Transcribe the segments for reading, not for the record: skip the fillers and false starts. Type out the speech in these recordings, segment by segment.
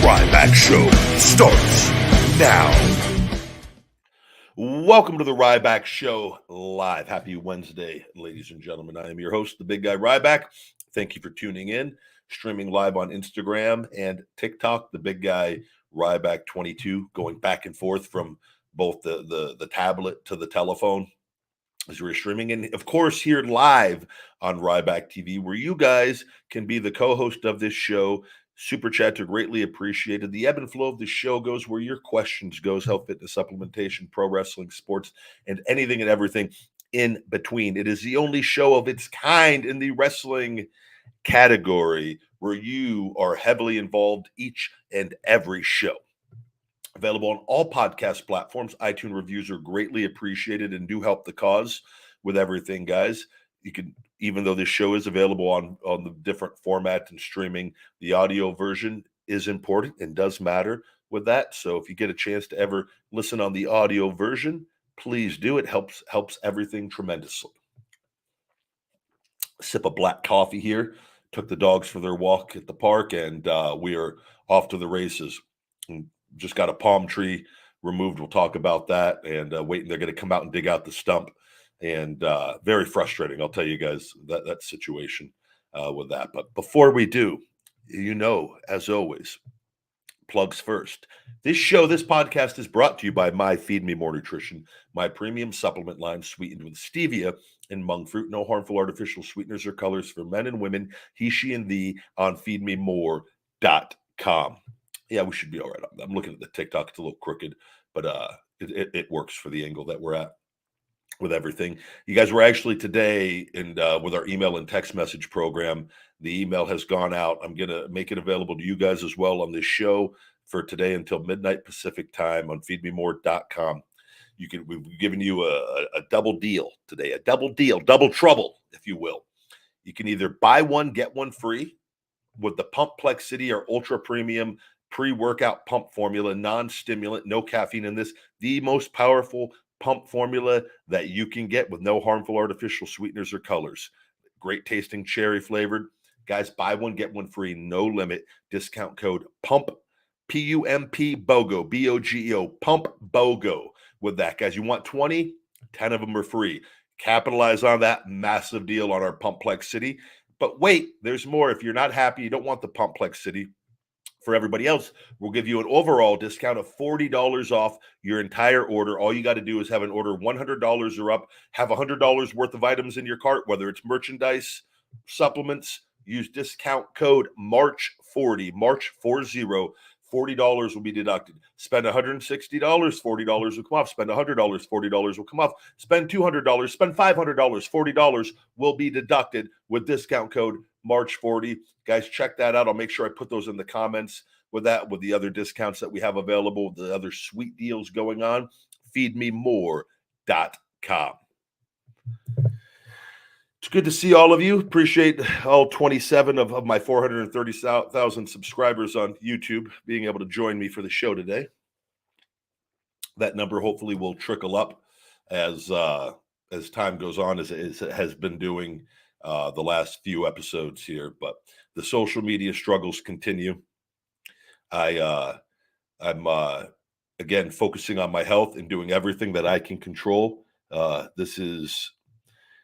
Ryback Show starts now. Welcome to the Ryback Show live. Happy Wednesday, ladies and gentlemen. I am your host, the big guy Ryback. Thank you for tuning in. Streaming live on Instagram and TikTok, the big guy Ryback22, going back and forth from both the tablet to the telephone as we're streaming. And of course, here live on Ryback TV, where you guys can be the co-host of this show. Super chats are greatly appreciated. The ebb and flow of the show goes where your questions goes: health, fitness, supplementation, pro wrestling, sports, and anything and everything in between. It is the only show of its kind in the wrestling category where you are heavily involved each and every show. Available on all podcast platforms. iTunes reviews are greatly appreciated and do help the cause with everything, guys. You can, even though this show is available on the different formats and streaming, the audio version is important and does matter with that. So if you get a chance to ever listen on the audio version, please do. It helps everything tremendously. Sip of black coffee here. Took the dogs for their walk at the park, and we are off to the races. And just got a palm tree removed. We'll talk about that. And waiting, they're going to come out and dig out the stump. And very frustrating, I'll tell you guys, that situation with that. But before we do, as always, plugs first. This podcast is brought to you by My Feed Me More Nutrition, my premium supplement line sweetened with stevia and monk fruit. No harmful artificial sweeteners or colors for men and women, he, she, and thee on feedmemore.com. Yeah, we should be all right. I'm looking at the TikTok. It's a little crooked, but it works for the angle that we're at with everything. You guys were actually today with our email and text message program. The email has gone out. I'm going to make it available to you guys as well on this show for today until midnight Pacific time on feedmemore.com. We've given you a double deal today, double trouble, if you will. You can either buy one, get one free with the Pumplexity or Ultra Premium pre-workout pump formula, non-stimulant, no caffeine in this, the most powerful pump formula that you can get with no harmful artificial sweeteners or colors. Great tasting cherry flavored. Guys, buy one, get one free, no limit. Discount code PUMP, P-U-M-P, BOGO, B-O-G-O, PUMP BOGO with that. Guys, you want 20? 10 of them are free. Capitalize on that massive deal on our Pumplexity. But wait, there's more. If you're not happy, you don't want the Pumplexity, for everybody else, we'll give you an overall discount of $40 off your entire order. All you got to do is have an order $100 or up, have $100 worth of items in your cart, whether it's merchandise, supplements. Use discount code MARCH40, March40. $40 will be deducted. Spend $160, $40 will come off. Spend $100, $40 will come off. Spend $200, spend $500, $40 will be deducted with discount code March40. Guys, check that out. I'll make sure I put those in the comments with the other discounts that we have available, the other sweet deals going on. Feedmemore.com. It's good to see all of you. Appreciate all 27 of my 430,000 subscribers on YouTube being able to join me for the show today. That number hopefully will trickle up as time goes on, as it has been doing the last few episodes here. But the social media struggles continue. I'm again focusing on my health and doing everything that I can control.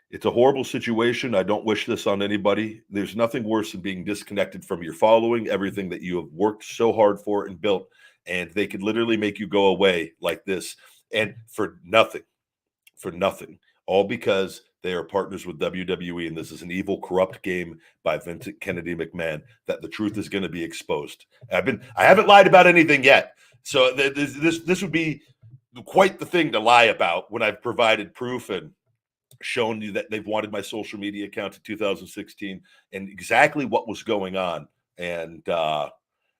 It's a horrible situation. I don't wish this on anybody. There's nothing worse than being disconnected from your following, everything that you have worked so hard for and built, and they could literally make you go away like this, and for nothing, all because they are partners with WWE, and this is an evil, corrupt game by Vincent Kennedy McMahon that the truth is going to be exposed. I haven't lied about anything yet, so this would be quite the thing to lie about when I've provided proof and shown you that they've wanted my social media account in 2016 and exactly what was going on. And I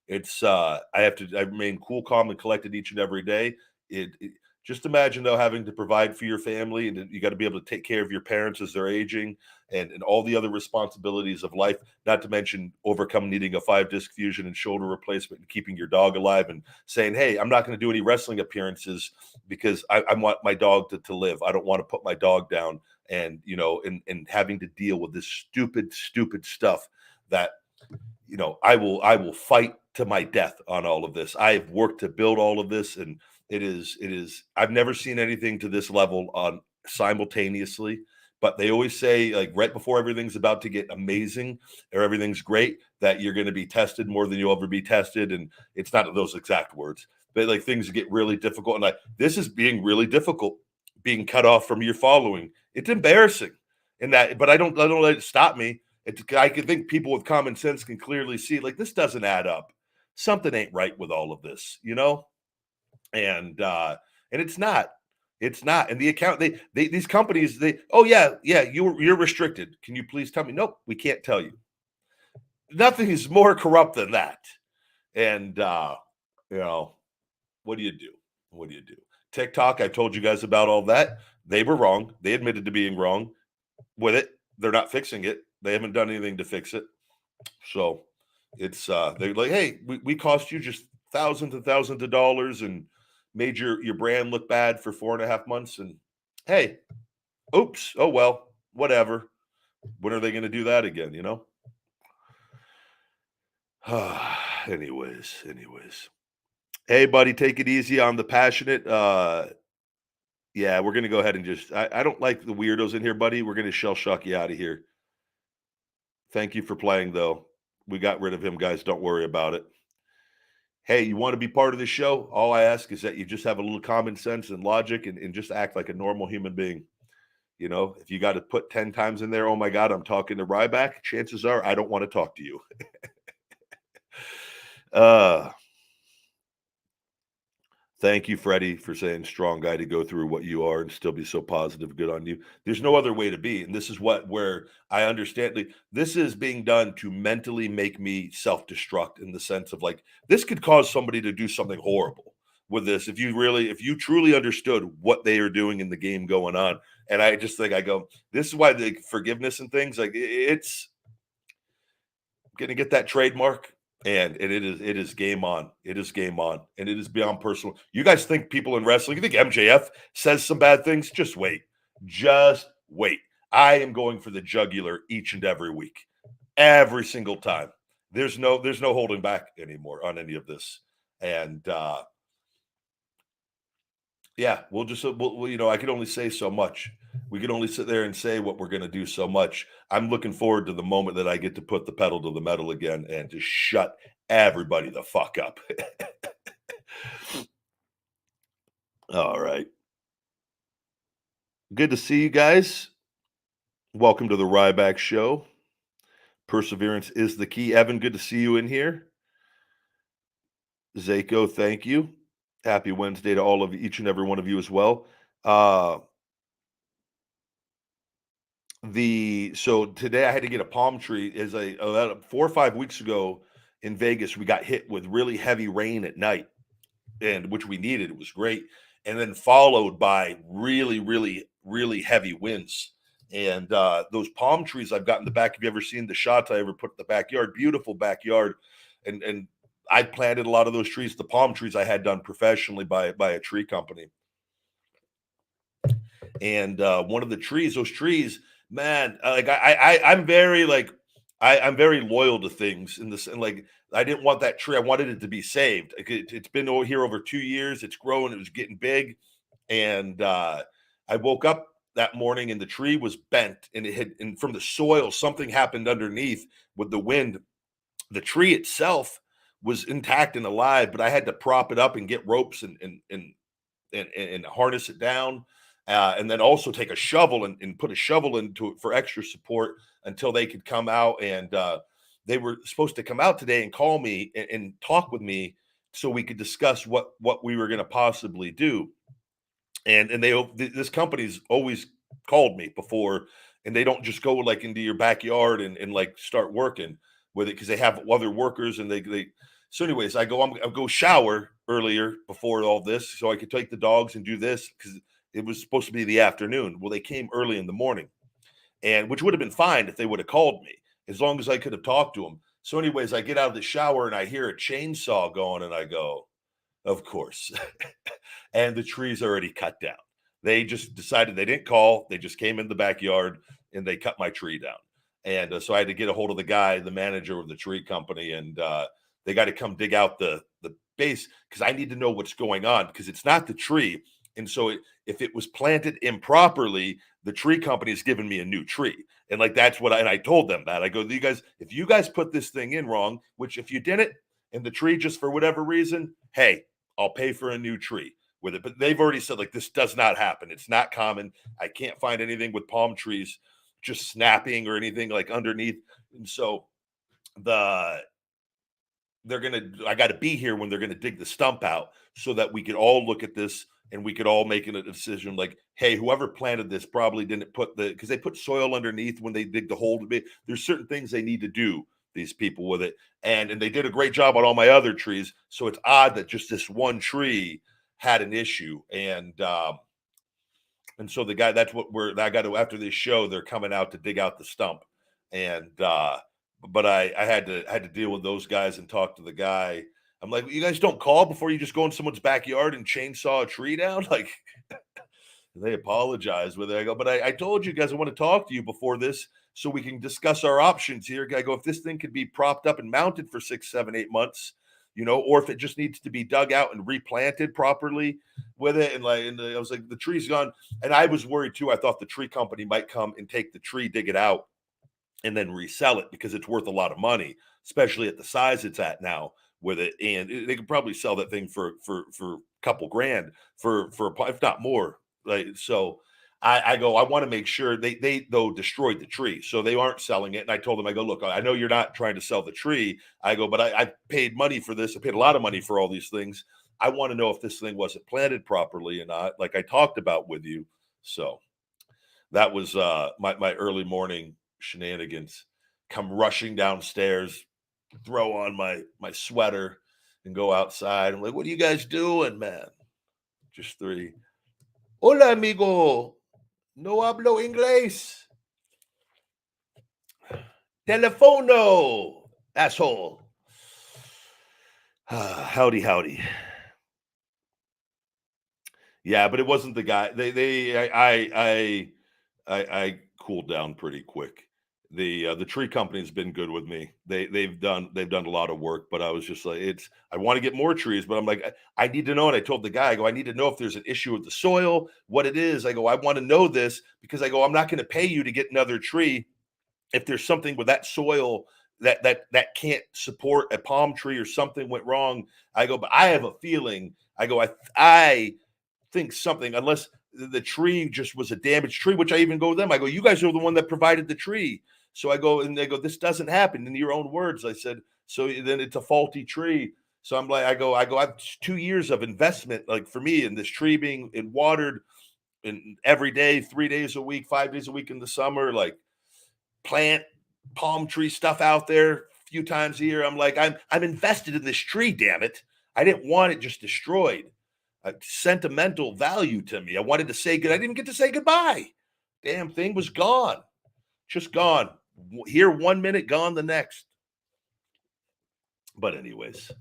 remain cool, calm, and collected each and every day. Just imagine, though, having to provide for your family, and you got to be able to take care of your parents as they're aging, and all the other responsibilities of life, not to mention overcome needing a 5-disc fusion and shoulder replacement and keeping your dog alive and saying, hey, I'm not going to do any wrestling appearances because I want my dog to live. I don't want to put my dog down, and having to deal with this stupid stuff that, I will fight to my death on all of this. I have worked to build all of this, and it is. I've never seen anything to this level on simultaneously. But they always say, like, right before everything's about to get amazing or everything's great, that you're going to be tested more than you'll ever be tested. And it's not those exact words, but like things get really difficult. And like, this is being really difficult, being cut off from your following. It's embarrassing in that, but I don't let it stop me. I can think people with common sense can clearly see, like, this doesn't add up. Something ain't right with all of this, you know? And it's not. It's not. And the account, these companies, oh yeah, you're restricted. Can you please tell me? Nope, we can't tell you. Nothing is more corrupt than that. And you know, what do you do? What do you do? TikTok, I told you guys about all that. They were wrong. They admitted to being wrong with it. They're not fixing it. They haven't done anything to fix it. So it's they're like, hey, we cost you just thousands and thousands of dollars and made your brand look bad for 4.5 months. And hey, oops, oh well, whatever. When are they going to do that again? You know. anyways. Hey, buddy, take it easy on the passionate. Yeah, we're gonna go ahead and just. I don't like the weirdos in here, buddy. We're gonna shell shock you out of here. Thank you for playing, though. We got rid of him, guys. Don't worry about it. Hey, you want to be part of the show? All I ask is that you just have a little common sense and logic and just act like a normal human being. You know, if you got to put 10 times in there, oh my God, I'm talking to Ryback, chances are I don't want to talk to you. Thank you, Freddie, for saying strong guy to go through what you are and still be so positive. Good on you. There's no other way to be. And this is where I understand this is being done to mentally make me self-destruct in the sense of like, this could cause somebody to do something horrible with this. If you truly understood what they are doing in the game going on. And I just think this is why the forgiveness and things like it's going to get that trademark. And it is game on. It is game on. And it is beyond personal. You guys think people in wrestling, you think MJF says some bad things? Just wait. Just wait. I am going for the jugular each and every week. Every single time. There's no holding back anymore on any of this. And yeah, I can only say so much. We can only sit there and say what we're going to do so much. I'm looking forward to the moment that I get to put the pedal to the metal again and just shut everybody the fuck up. All right. Good to see you guys. Welcome to the Ryback Show. Perseverance is the key. Evan, good to see you in here. Zako, thank you. Happy Wednesday to all of each and every one of you as well. So today I had to get a palm tree about 4 or 5 weeks ago in Vegas. We got hit with really heavy rain at night, and which we needed. It was great. And then followed by really, really, really heavy winds. And those palm trees I've got in the back. Have you ever seen the shots I ever put in the backyard? Beautiful backyard. And I planted a lot of those trees, the palm trees I had done professionally by a tree company. And one of the trees, those trees, man, like I'm very I'm very loyal to things in this, and like I didn't want that tree. I wanted it to be saved. It's been over here over 2 years. It's growing. It was getting big, and I woke up that morning and the tree was bent, and from the soil something happened underneath with the wind. The tree itself was intact and alive, but I had to prop it up and get ropes and harness it down. And then also take a shovel and put a shovel into it for extra support until they could come out. And they were supposed to come out today and call me and talk with me so we could discuss what we were going to possibly do. And this company's always called me before, and they don't just go like into your backyard and like start working with it because they have other workers and they. So anyways, I'll go shower earlier before all this so I could take the dogs and do this because it was supposed to be the afternoon. Well, they came early in the morning, and which would have been fine if they would have called me, as long as I could have talked to them. So anyways, I get out of the shower and I hear a chainsaw going, and I go, of course. And the tree's already cut down. They just decided they didn't call. They just came in the backyard and they cut my tree down. And so I had to get a hold of the guy, the manager of the tree company, and they got to come dig out the base because I need to know what's going on because it's not the tree. And so if it was planted improperly, the tree company is giving me a new tree. And like, that's what I told them that. I go, you guys, if you guys put this thing in wrong, which if you didn't, and the tree just for whatever reason, hey, I'll pay for a new tree with it. But they've already said, like, this does not happen. It's not common. I can't find anything with palm trees just snapping or anything like underneath. And so I got to be here when they're going to dig the stump out so that we could all look at this and we could all make a decision like, hey, whoever planted this probably didn't because they put soil underneath when they dig the hole. There's certain things they need to do, these people, with it. And they did a great job on all my other trees. So it's odd that just this one tree had an issue. And so the guy, I got to, after this show, they're coming out to dig out the stump. And, but I had to deal with those guys and talk to the guy. I'm like, you guys don't call before you just go in someone's backyard and chainsaw a tree down? Like, they apologize with it. I go, but I told you guys I want to talk to you before this so we can discuss our options here. I go, if this thing could be propped up and mounted for 6, 7, 8 months, or if it just needs to be dug out and replanted properly with it. And I was like, the tree's gone. And I was worried too. I thought the tree company might come and take the tree, dig it out, and then resell it because it's worth a lot of money, especially at the size it's at now with it. And they could probably sell that thing for a couple grand for if not more. Right. So I go, I want to make sure they though destroyed the tree. So they aren't selling it. And I told them, I go, look, I know you're not trying to sell the tree. I go, but I paid money for this. I paid a lot of money for all these things. I want to know if this thing wasn't planted properly or not, like I talked about with you. So that was my early morning shenanigans. Come rushing downstairs, throw on my sweater and go outside. I'm like, what are you guys doing, man? Just 3. Hola, amigo. No hablo inglés. Telefono, asshole. Howdy. Yeah, but it wasn't the guy. I cooled down pretty quick. The tree company's been good with me. They've done a lot of work, but I was just like, I want to get more trees, but I'm like, I need to know. And I told the guy, I go, I need to know if there's an issue with the soil, what it is. I go, I want to know this because I go, I'm not going to pay you to get another tree if there's something with that soil that can't support a palm tree or something went wrong. I go, but I have a feeling. I go, I think something, unless the tree just was a damaged tree, which I even go to them. I go, you guys are the one that provided the tree. So I go, and they go, this doesn't happen. In your own words, I said, so then it's a faulty tree. So I'm like, I go, I've 2 years of investment, like for me, in this tree being watered and every day, 3 days a week, 5 days a week in the summer, like plant palm tree stuff out there a few times a year. I'm like, I'm invested in this tree, damn it. I didn't want it just destroyed. A sentimental value to me. I wanted to say good. I didn't get to say goodbye. Damn thing was gone. Just gone. Here 1 minute, gone the next. But anyways,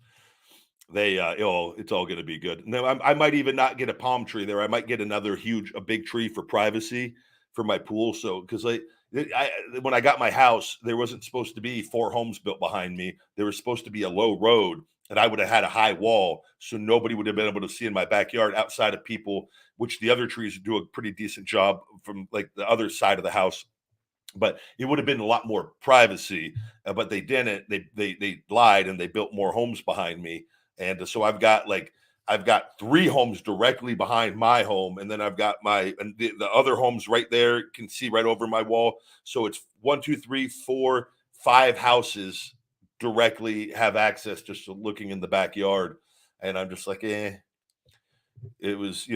it's all going to be good. Now I might even not get a palm tree there. I might get a big tree for privacy for my pool. So because when I got my house, there wasn't supposed to be 4 homes built behind me. There was supposed to be a low road, and I would have had a high wall, so nobody would have been able to see in my backyard outside of people, which the other trees do a pretty decent job from like the other side of the house. But it would have been a lot more privacy, but they didn't. They lied and they built more homes behind me, and so I've got 3 homes directly behind my home, and then I've got the other homes right there, can see right over my wall. So it's 1, 2, 3, 4, 5 houses directly have access just to looking in the backyard. And I'm just like, it was,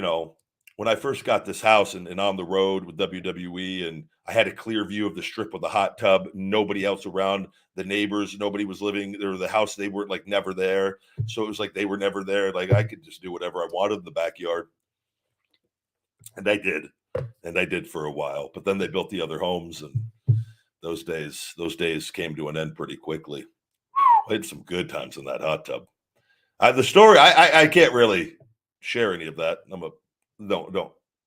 when I first got this house and on the road with WWE, and I had a clear view of the strip with the hot tub, nobody else around, the neighbors, nobody was living there, the house, they were like never there. So it was like they were never there. Like I could just do whatever I wanted in the backyard. And I did for a while, but then they built the other homes, and those days came to an end pretty quickly. I had some good times in that hot tub. The story, I can't really share any of that.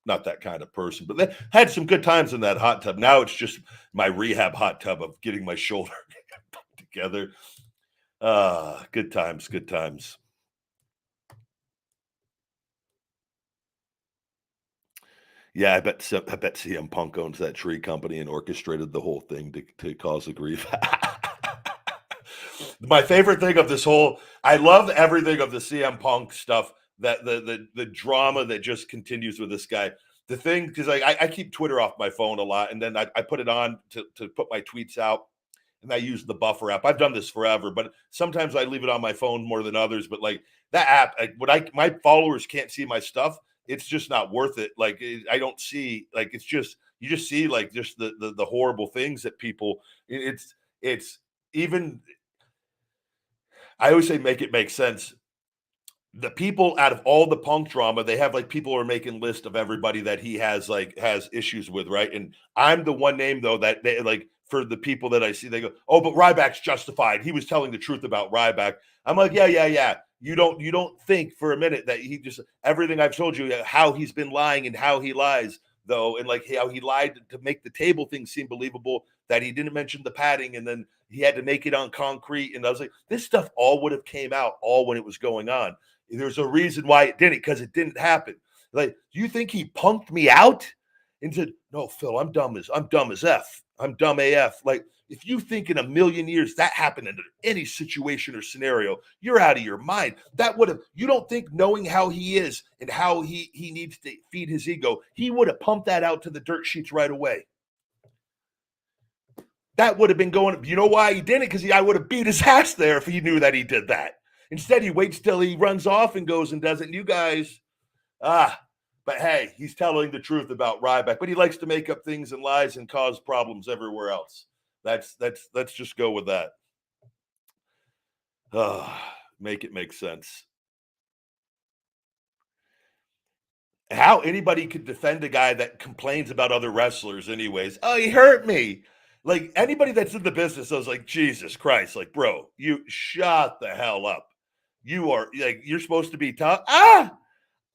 Not that kind of person, but they had some good times in that hot tub. Now it's just my rehab hot tub of getting my shoulder together. Good times, good times. Yeah, I bet CM Punk owns that tree company and orchestrated the whole thing to cause the grief. My favorite thing of this whole, I love everything of the CM Punk stuff, that the drama that just continues with this guy. The thing, because I keep Twitter off my phone a lot, and then I put it on to put my tweets out, and I use the Buffer app. I've done this forever, but sometimes I leave it on my phone more than others. But like that app, my followers can't see my stuff, it's just not worth it. Like I don't see, like, it's just, you just see like just the horrible things that people. It's even, I always say make it make sense. The people out of all the Punk drama, they have like people are making list of everybody that he has issues with, right? And I'm the one name though that they like, for the people that I see, they go, "Oh, but Ryback's justified. He was telling the truth about Ryback." I'm like, yeah, yeah, yeah. You don't think for a minute that he just, everything I've told you, how he's been lying and how he lies though, and like how he lied to make the table thing seem believable, that he didn't mention the padding, and then he had to make it on concrete. And I was like, this stuff all would have came out all when it was going on. There's a reason why it didn't, because it didn't happen. Like, do you think he punked me out and said, "No, Phil, I'm dumb as F. I'm dumb AF." Like, if you think in a million years that happened in any situation or scenario, you're out of your mind. That would have, you don't think, knowing how he is and how he needs to feed his ego, he would have pumped that out to the dirt sheets right away. That would have been going, you know why he didn't? Because I would have beat his ass there if he knew that he did that. Instead, he waits till he runs off and goes and does it. And you guys, but hey, he's telling the truth about Ryback, but he likes to make up things and lies and cause problems everywhere else. Let's just go with that. Make it make sense. How anybody could defend a guy that complains about other wrestlers, anyways. "Oh, he hurt me." Like, anybody that's in the business, I was like, Jesus Christ, like, bro, you shut the hell up. You are like, you're supposed to be tough.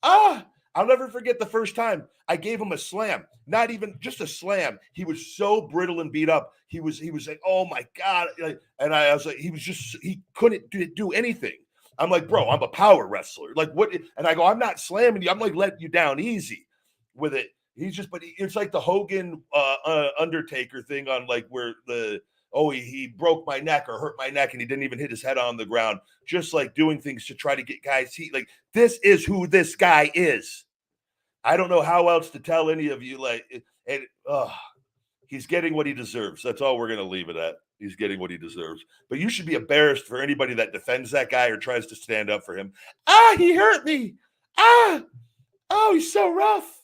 I'll never forget the first time I gave him a slam, not even just a slam. He was so brittle and beat up. He was like, "Oh my God." And I was like, he couldn't do anything. I'm like, "Bro, I'm a power wrestler. Like, what?" And I go, "I'm not slamming you. I'm like letting you down easy with it." He's just, but it's like the Hogan Undertaker thing on like where he broke my neck or hurt my neck and he didn't even hit his head on the ground. Just like doing things to try to get guys heat. Like, this is who this guy is. I don't know how else to tell any of you. Like, and he's getting what he deserves. That's all we're gonna leave it at. He's getting what he deserves. But you should be embarrassed for anybody that defends that guy or tries to stand up for him. He hurt me. Oh, he's so rough.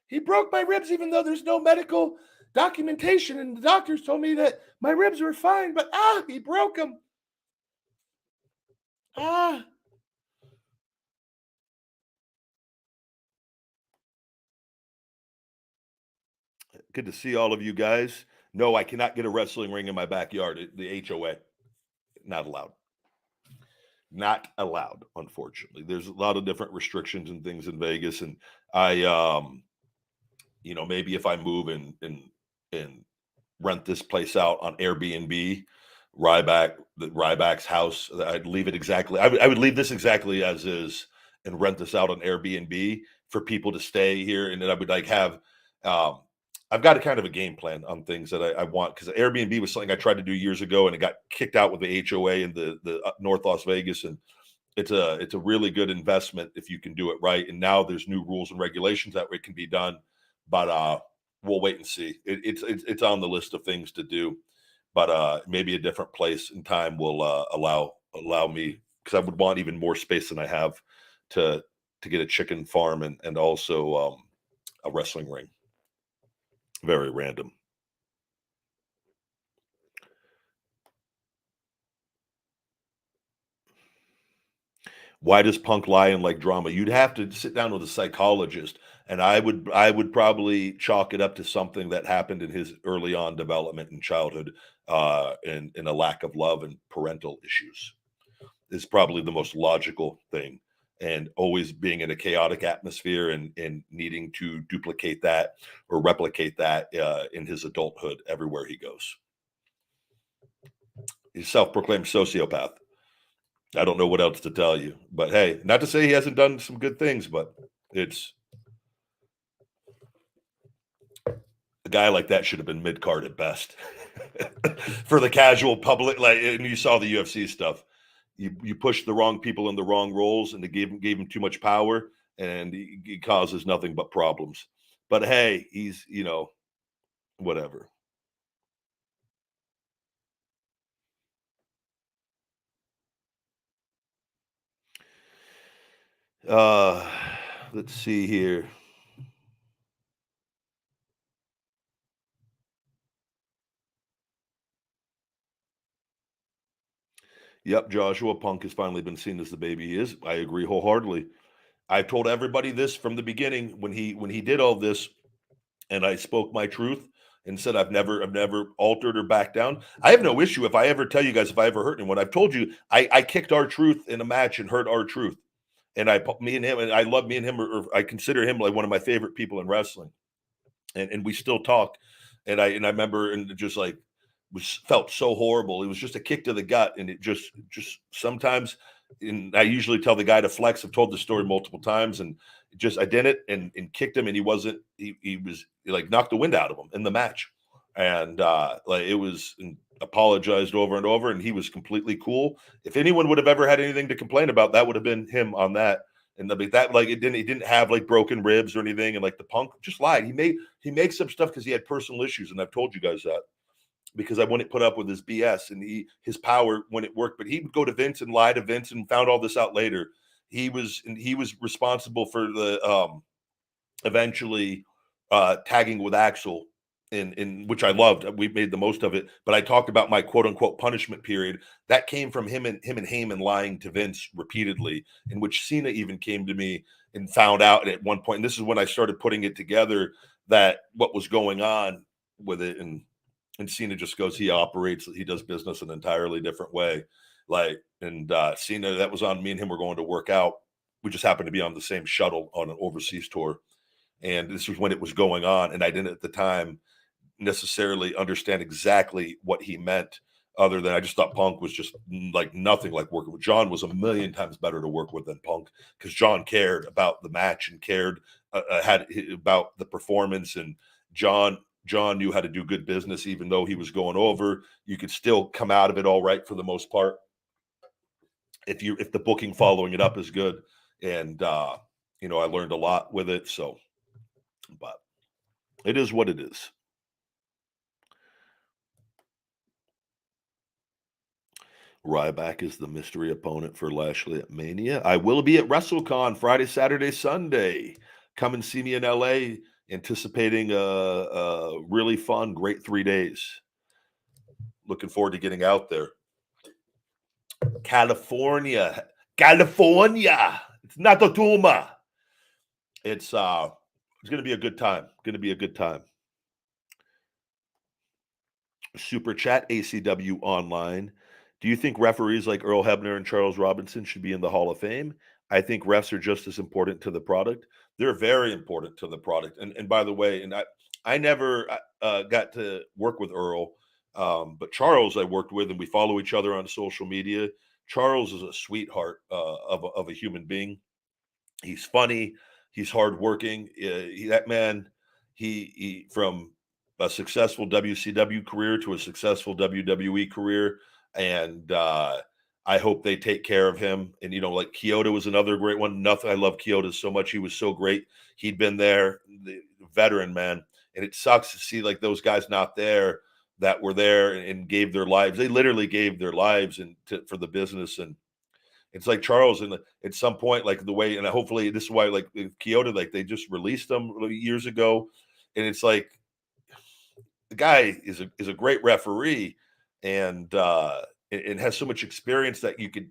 He broke my ribs, even though there's no medical documentation, and the doctors told me that my ribs were fine. But he broke them. Ah. Good to see all of you guys. No, I cannot get a wrestling ring in my backyard. The HOA, not allowed. Not allowed, unfortunately. There's a lot of different restrictions and things in Vegas. And I, maybe if I move and rent this place out on Airbnb, Ryback's house, I'd leave it exactly. I would leave this exactly as is and rent this out on Airbnb for people to stay here. And then I would like have, I've got a kind of a game plan on things that I want, because Airbnb was something I tried to do years ago and it got kicked out with the HOA in the North Las Vegas. And it's a really good investment if you can do it right. And now there's new rules and regulations that it can be done, but we'll wait and see. It's on the list of things to do, but maybe a different place and time will allow me, because I would want even more space than I have to get a chicken farm and also a wrestling ring. Very random. Why does Punk lie and like drama? You'd have to sit down with a psychologist, and I would probably chalk it up to something that happened in his early on development and childhood, and a lack of love and parental issues is probably the most logical thing. And always being in a chaotic atmosphere and needing to duplicate that or replicate that in his adulthood everywhere he goes. He's a self-proclaimed sociopath. I don't know what else to tell you, but hey, not to say he hasn't done some good things, but it's a guy like that should have been mid-card at best for the casual public. Like, and you saw the UFC stuff. You push the wrong people in the wrong roles, and they gave him too much power, and he causes nothing but problems. But hey, he's whatever. Uh, let's see here. Yep, Joshua Punk has finally been seen as the baby he is. I agree wholeheartedly. I told everybody this from the beginning when he did all this, and I spoke my truth and said I've never altered or backed down. I have no issue if I ever tell you guys if I ever hurt anyone. I've told you I kicked R-Truth in a match and hurt R-Truth, and me and him, and I love me and him, or I consider him like one of my favorite people in wrestling, and we still talk, and I remember and just like was felt so horrible. It was just a kick to the gut, and it just sometimes. And I usually tell the guy to flex. I've told the story multiple times, and just I did it and kicked him, and he was like knocked the wind out of him in the match, and like it was and apologized over and over, and he was completely cool. If anyone would have ever had anything to complain about, that would have been him on that. And that like he didn't have like broken ribs or anything, and like the Punk just lied. He makes up stuff because he had personal issues, and I've told you guys that because I wouldn't put up with his BS and his power when it worked. But he would go to Vince and lie to Vince and found all this out later. He was responsible for the eventually tagging with Axel in which I loved. We made the most of it. But I talked about my quote unquote punishment period. That came from him and Heyman lying to Vince repeatedly, in which Cena even came to me and found out at one point. And this is when I started putting it together that what was going on with it. And Cena just goes, he does business an entirely different way. Like, and Cena, that was on me and him were going to work out. We just happened to be on the same shuttle on an overseas tour. And this was when it was going on. And I didn't at the time necessarily understand exactly what he meant, other than I just thought Punk was just like nothing like working with John. Was a million times better to work with than Punk, because John cared about the match and cared had about the performance, and John knew how to do good business. Even though he was going over, you could still come out of it all right for the most part if the booking following it up is good. And I learned a lot with it. So, but it is what it is. Ryback is the mystery opponent for Lashley at Mania. I will be at WrestleCon Friday, Saturday, Sunday. Come and see me in LA. Anticipating a really fun, great 3 days. Looking forward to getting out there. California. It's not Totuma. It's going to be a good time. Super chat, ACW online. Do you think referees like Earl Hebner and Charles Robinson should be in the Hall of Fame? I think refs are just as important to the product. They're very important to the product. And by the way, and I never got to work with Earl, but Charles I worked with, and we follow each other on social media. Charles is a sweetheart of a human being. He's funny. He's hardworking. That man, he from a successful WCW career to a successful WWE career, and I hope they take care of him. And like Kyoto was another great one. I love Kyoto so much. He was so great. He'd been there, the veteran man, and it sucks to see like those guys not there that were there and gave their lives. They literally gave their lives for the business. And it's like Charles, and at some point, like the way, and hopefully this is why, like Kyoto, like they just released them years ago, and it's like the guy is a great referee, and has so much experience that you could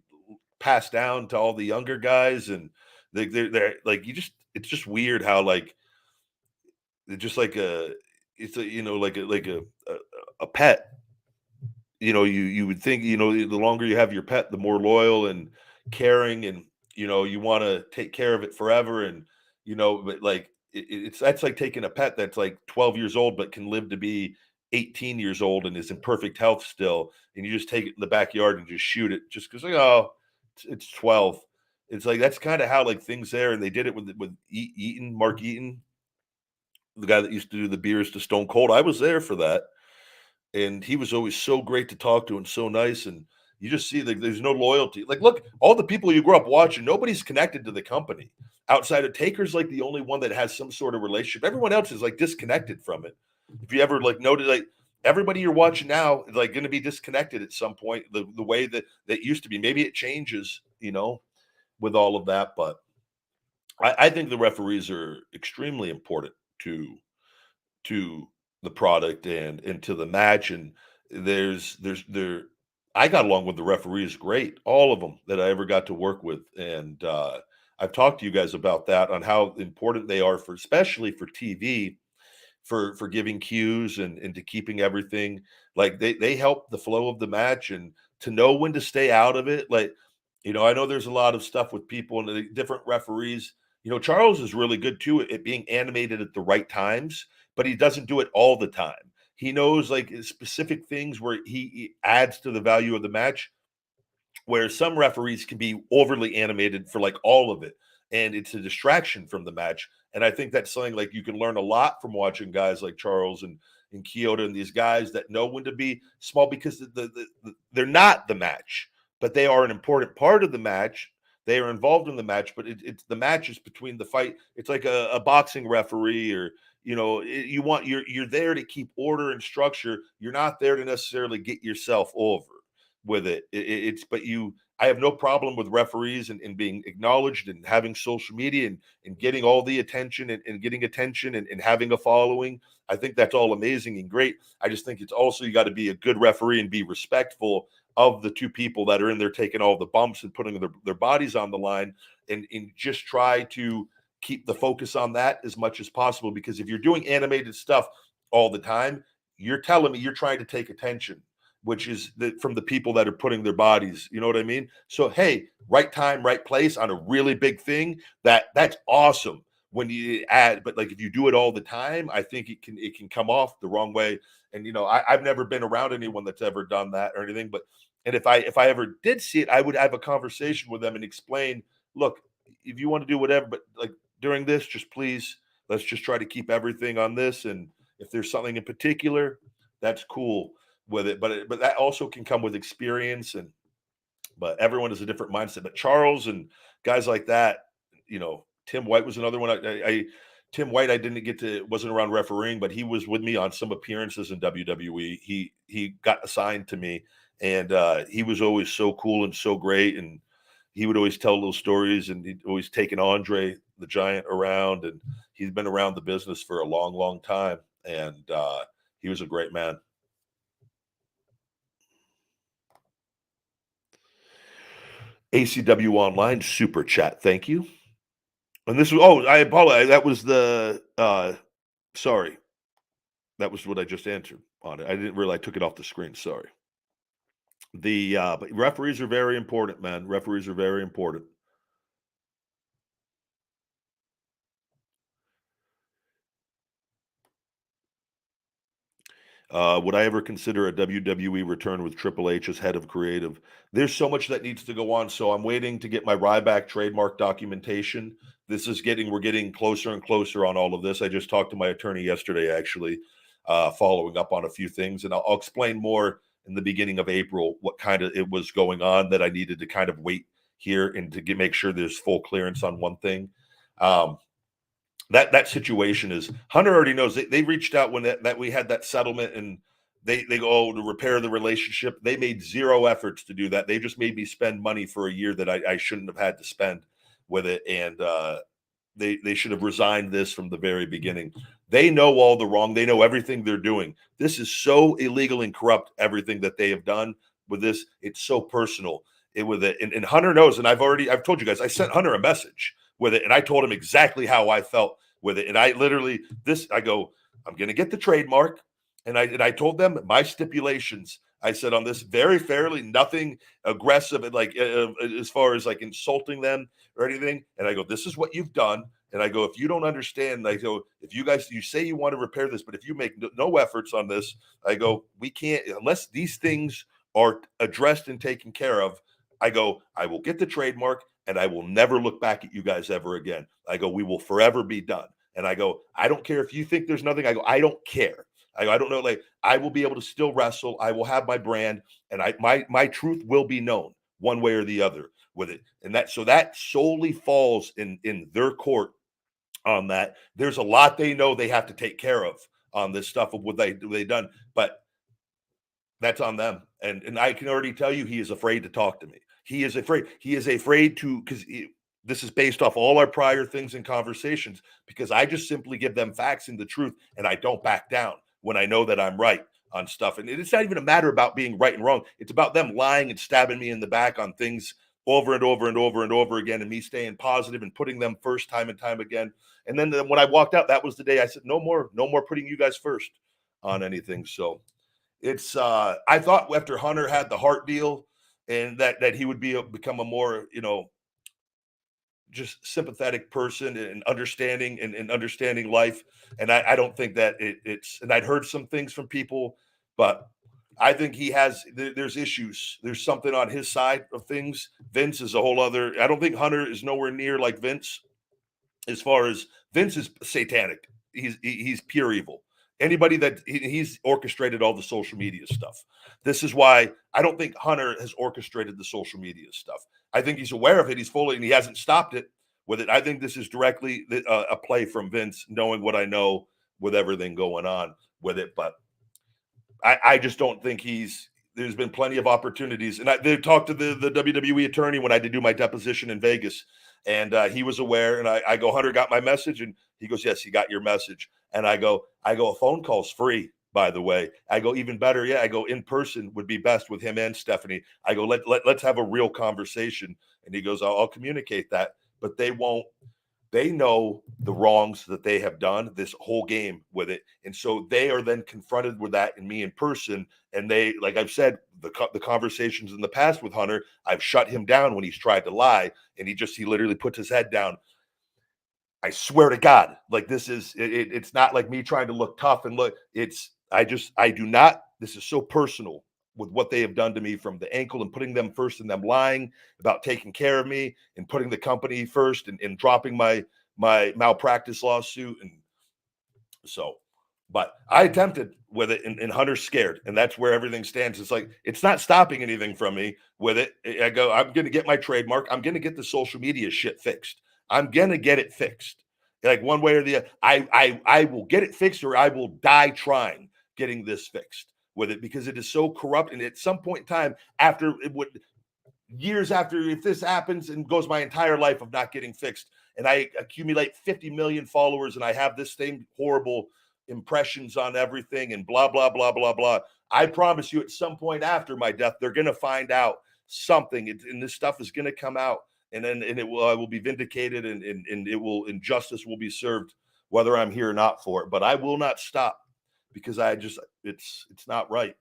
pass down to all the younger guys, and they're like it's just weird how like they're just like it's a a pet. You would think, the longer you have your pet, the more loyal and caring, and you want to take care of it forever. And but like that's like taking a pet that's like 12 years old but can live to be 18 years old and is in perfect health still, and you just take it in the backyard and just shoot it just because, like, oh, it's 12. It's like that's kind of how like things there, and they did it with Eaton, Mark Eaton, the guy that used to do the beers to Stone Cold. I was there for that, and he was always so great to talk to and so nice. And you just see like there's no loyalty. Like, look, all the people you grew up watching, nobody's connected to the company outside of Taker's like the only one that has some sort of relationship. Everyone else is like disconnected from it. If you ever like noted, like everybody you're watching now is like going to be disconnected at some point. The way that used to be, maybe it changes, with all of that. But I think the referees are extremely important to the product and to the match. And there's there I got along with the referees great, all of them that I ever got to work with. And I've talked to you guys about that on how important they are for, especially for TV, for giving cues and to keeping everything like they help the flow of the match and to know when to stay out of it. Like, I know there's a lot of stuff with people and the different referees. Charles is really good too at being animated at the right times, but he doesn't do it all the time. He knows like specific things where he adds to the value of the match, where some referees can be overly animated for like all of it, and it's a distraction from the match. And I think that's something like you can learn a lot from watching guys like Charles and Kyoto and these guys that know when to be small, because they're not the match, but they are an important part of the match. They are involved in the match, but it's the matches between the fight. It's like a boxing referee, or you're there to keep order and structure. You're not there to necessarily get yourself over with it. It's but I have no problem with referees and being acknowledged and having social media and getting all the attention and getting attention and having a following. I think that's all amazing and great. I just think it's also, you got to be a good referee and be respectful of the two people that are in there taking all the bumps and putting their bodies on the line, and just try to keep the focus on that as much as possible. Because if you're doing animated stuff all the time, you're telling me you're trying to take attention, which is from the people that are putting their bodies, you know what I mean? So, hey, right time, right place on a really big thing, that's awesome when you add, but like if you do it all the time, I think it can come off the wrong way. And I've never been around anyone that's ever done that or anything, but and if I ever did see it, I would have a conversation with them and explain, look, if you want to do whatever, but like during this, just please, let's just try to keep everything on this. And if there's something in particular, that's cool with it. But that also can come with experience, but everyone has a different mindset. But Charles and guys like that, Tim White was another one. Tim White, I didn't get to, wasn't around refereeing, but he was with me on some appearances in WWE. He got assigned to me, and he was always so cool and so great, and he would always tell little stories, and he'd always taken Andre the Giant around, and he's been around the business for a long, long time, and he was a great man. ACW Online super chat, thank you. And this was, I apologize. That was sorry. That was what I just answered on it. I didn't realize I took it off the screen. Sorry. But referees are very important, man. Referees are very important. Would I ever consider a WWE return with Triple H as head of creative? There's so much that needs to go on. So I'm waiting to get my Ryback trademark documentation. We're getting closer and closer on all of this. I just talked to my attorney yesterday, actually, following up on a few things. And I'll explain more in the beginning of April what kind of it was going on that I needed to kind of wait here and to make sure there's full clearance on one thing. That situation is, Hunter already knows. They reached out when that we had that settlement, and they go to repair the relationship. They made zero efforts to do that. They just made me spend money for a year that I shouldn't have had to spend with it, and they should have resigned this from the very beginning. They know all the wrong. They know everything they're doing. This is so illegal and corrupt, everything that they have done with this. It's so personal with it, and Hunter knows. And I've told you guys, I sent Hunter a message with it, and I told him exactly how I felt with it. And I literally, I go, I'm going to get the trademark. And I told them my stipulations. I said on this, very fairly, nothing aggressive, and like as far as like insulting them or anything. And I go, this is what you've done. And I go, if you don't understand, I go, if you guys, you say you want to repair this, but if you make no efforts on this, I go, we can't, unless these things are addressed and taken care of. I go, I will get the trademark and I will never look back at you guys ever again. I go, we will forever be done. And I go, I don't care if you think there's nothing. I go, I don't care. I go, I don't know. Like, I will be able to still wrestle. I will have my brand, and my truth will be known one way or the other with it. And that solely falls in their court on that. There's a lot they know they have to take care of on this stuff of what they done, but that's on them. And I can already tell you, he is afraid to talk to me. He is afraid. He is afraid to, because this is based off all our prior things and conversations, because I just simply give them facts and the truth, and I don't back down when I know that I'm right on stuff. And it's not even a matter about being right and wrong. It's about them lying and stabbing me in the back on things over and over and over and over again, and me staying positive and putting them first time and time again. And then when I walked out, that was the day I said, no more putting you guys first on anything. So it's I thought after Hunter had the heart deal and that he would become a more, just sympathetic person and understanding and understanding life. And I don't think that it's, and I'd heard some things from people, but I think there's issues. There's something on his side of things. Vince is a whole other, I don't think Hunter is nowhere near like Vince, as far as Vince is satanic. He's pure evil. Anybody that he's orchestrated all the social media stuff. This is why I don't think Hunter has orchestrated the social media stuff. I think he's aware of it. He's fully, and he hasn't stopped it with it. I think this is directly a play from Vince, knowing what I know with everything going on with it. But I just don't think there's been plenty of opportunities. And they talked to the WWE attorney when I did do my deposition in Vegas, and he was aware. And I go, Hunter got my message? And he goes, yes, he got your message. And I go, a phone call's free, by the way. I go, even better. Yeah. I go, in person would be best with him and Stephanie. I go, let's have a real conversation. And he goes, I'll communicate that, but they won't. They know the wrongs that they have done this whole game with it. And so they are then confronted with that in me in person. And they, like I've said, the conversations in the past with Hunter, I've shut him down when he's tried to lie. And he literally puts his head down. I swear to God, like it's not like me trying to look tough and look, I do not, this is so personal with what they have done to me, from the ankle and putting them first and them lying about taking care of me and putting the company first and dropping my malpractice lawsuit. And so, but I attempted with it, and Hunter's scared, and that's where everything stands. It's like, it's not stopping anything from me with it. I go, I'm going to get my trademark. I'm going to get the social media shit fixed. I'm going to get it fixed. Like one way or the other, I will get it fixed, or I will die trying getting this fixed with it, because it is so corrupt. And at some point in time, after it would, years after, if this happens and goes my entire life of not getting fixed, and I accumulate 50 million followers, and I have this same horrible impressions on everything and blah, blah, blah, blah, blah, I promise you, at some point after my death, they're going to find out something, and this stuff is going to come out, and then I will be vindicated, and and justice will be served, whether I'm here or not for it. But I will not stop, because it's not right.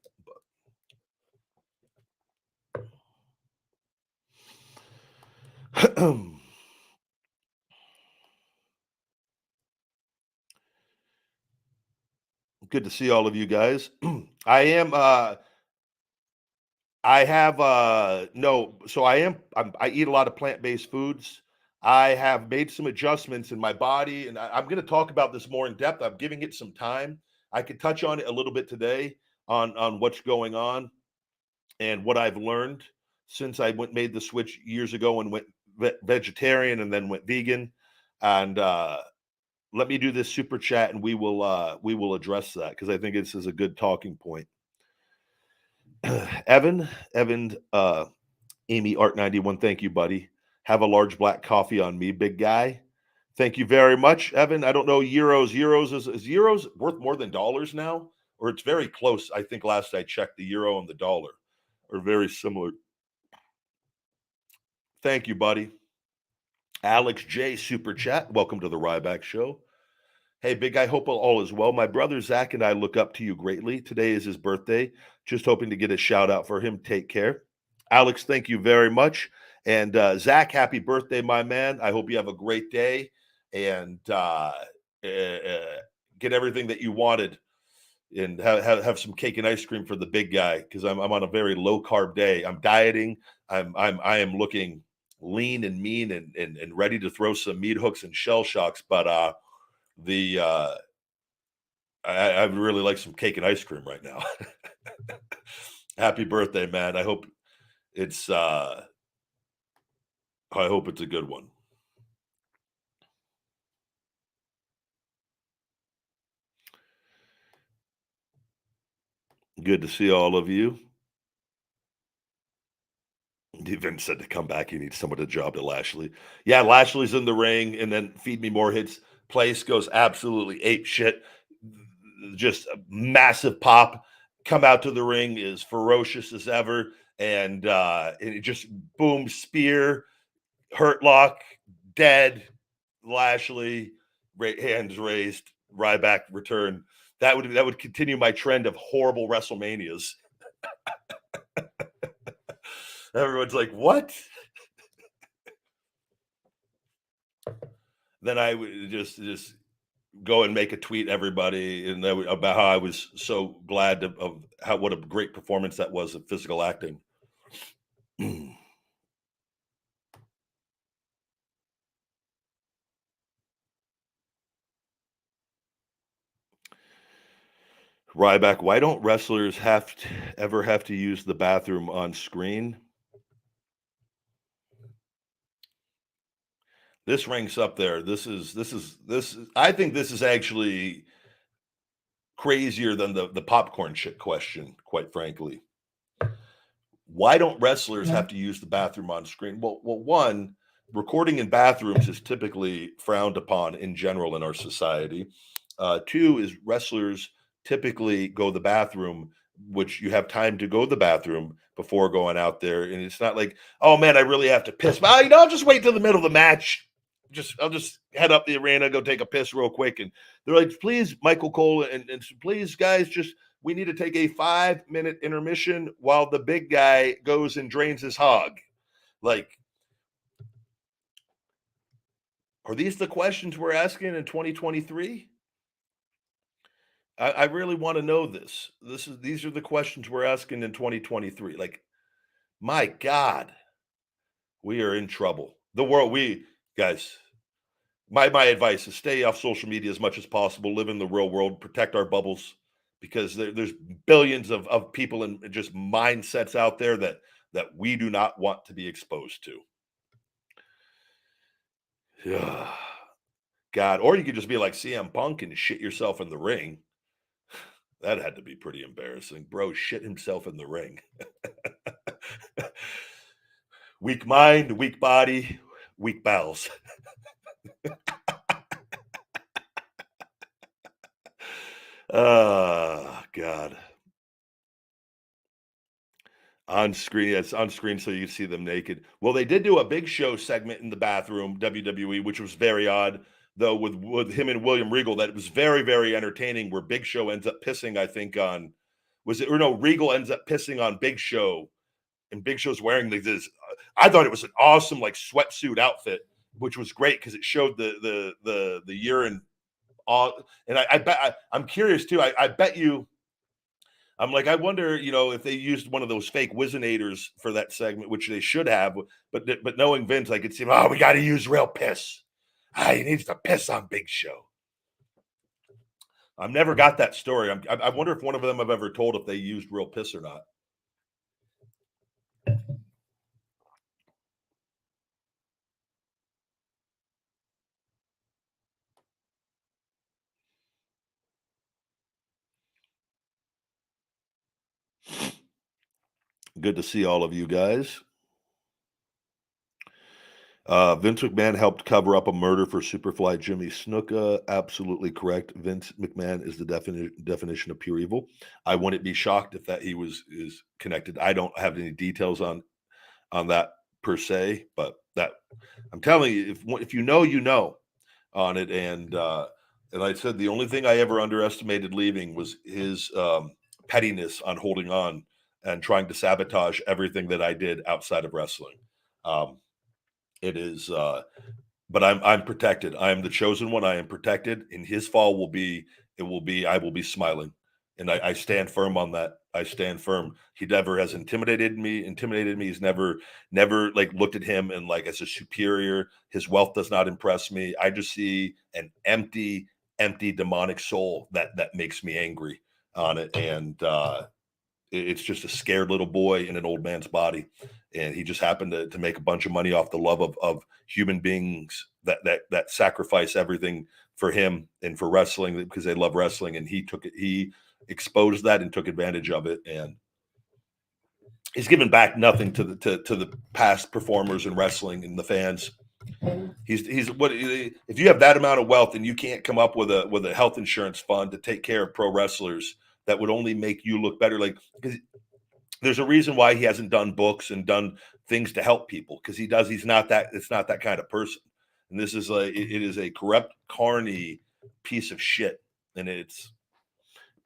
But good to see all of you guys. I am I have no, so I eat a lot of plant-based foods. I have made some adjustments in my body, and I'm going to talk about this more in depth. I'm giving it some time. I could touch on it a little bit today on what's going on and what I've learned since I made the switch years ago and went vegetarian and then went vegan. And let me do this super chat, and we will address that, because I think this is a good talking point. Evan, Amy Art 91, thank you, buddy. Have a large black coffee on me, big guy. Thank you very much, Evan. I don't know euros. Is euros worth more than dollars now? Or it's very close. I think last I checked, the euro and the dollar are very similar. Thank you, buddy. Alex J, super chat. Welcome to the Ryback Show. Hey, big guy, hope all is well. My brother Zach and I look up to you greatly. Today is his birthday. Just hoping to get a shout out for him. Take care. Alex, thank you very much. And Zach, happy birthday, my man. I hope you have a great day. and get everything that you wanted, and have some cake and ice cream for the big guy, because I'm on a very low carb day. I'm dieting. I am looking lean and mean and ready to throw some meat hooks and shell shocks. But the I would really like some cake and ice cream right now. Happy birthday, man. It's uh I hope it's a good one. Good to see all of you. Vince said to come back, he needs someone to job to Lashley. Yeah, Lashley's in the ring, and then feed me more hits. Place goes absolutely ape shit. Just a massive pop. Come out to the ring is ferocious as ever, and it just boom, spear, hurt lock, dead. Lashley, hands raised, Ryback return. That would continue my trend of horrible WrestleManias. Everyone's like, "What?" Then I would just go and make a tweet, everybody, and about how I was so glad of how what a great performance that was of physical acting. Ryback, why don't wrestlers ever have to use the bathroom on screen? This ranks up there. This is I think this is actually crazier than the popcorn shit question, quite frankly. Why don't wrestlers have to use the bathroom on screen? Well, one, recording in bathrooms is typically frowned upon in general in our society. Two is wrestlers typically go to the bathroom, which you have time to go to the bathroom before going out there, and it's not like, oh man, I really have to piss. Well, I'll just wait till the middle of the match. I'll just head up the arena, go take a piss real quick, and they're like, please, Michael Cole, and please, guys, just we need to take a 5-minute intermission while the big guy goes and drains his hog. Like, are these the questions we're asking in 2023? I really want to know this. These are the questions we're asking in 2023. Like, my God, we are in trouble. The world, we guys, my advice is stay off social media as much as possible, live in the real world, protect our bubbles, because there's billions of people and just mindsets out there that we do not want to be exposed to. Yeah. God, or you could just be like CM Punk and shit yourself in the ring. That had to be pretty embarrassing. Bro shit himself in the ring. Weak mind, weak body, weak bowels. Oh, God. On screen, it's on screen so you see them naked. Well, they did do a Big Show segment in the bathroom, WWE, which was very odd, though, with him and William Regal. That was very, very entertaining. Where Big Show ends up pissing, I think, on was it or no? Regal ends up pissing on Big Show, and Big Show's wearing this. I thought it was an awesome like sweatsuit outfit, which was great because it showed the urine. All and I bet I'm curious too. I bet you. I'm like, I wonder, if they used one of those fake Wizenators for that segment, which they should have. But knowing Vince, I could see, oh, we got to use real piss. He needs to piss on Big Show. I've never got that story. I wonder if one of them have ever told if they used real piss or not. Good to see all of you guys. Vince McMahon helped cover up a murder for Superfly Jimmy Snuka. Absolutely correct. Vince McMahon is the definition of pure evil. I wouldn't be shocked if that he is connected. I don't have any details on that per se, but that I'm telling you, if you know on it. And I said the only thing I ever underestimated leaving was his pettiness on holding on and trying to sabotage everything that I did outside of wrestling. It is but I'm protected. I am the chosen one. I am protected, and his fall will be it will be I will be smiling, and I stand firm on that. I stand firm. He never has intimidated me. Intimidated me. He's never like looked at him and like as a superior. His wealth does not impress me. I just see an empty demonic soul that makes me angry on it, and it's just a scared little boy in an old man's body, and he just happened to make a bunch of money off the love of human beings that sacrifice everything for him and for wrestling because they love wrestling, and he exposed that and took advantage of it, and he's given back nothing to the past performers in wrestling and the fans. He's what if you have that amount of wealth and you can't come up with a health insurance fund to take care of pro wrestlers that would only make you look better, like because there's a reason why he hasn't done books and done things to help people because he's not that it's not that kind of person, and this is like it is a corrupt carny piece of shit, and it's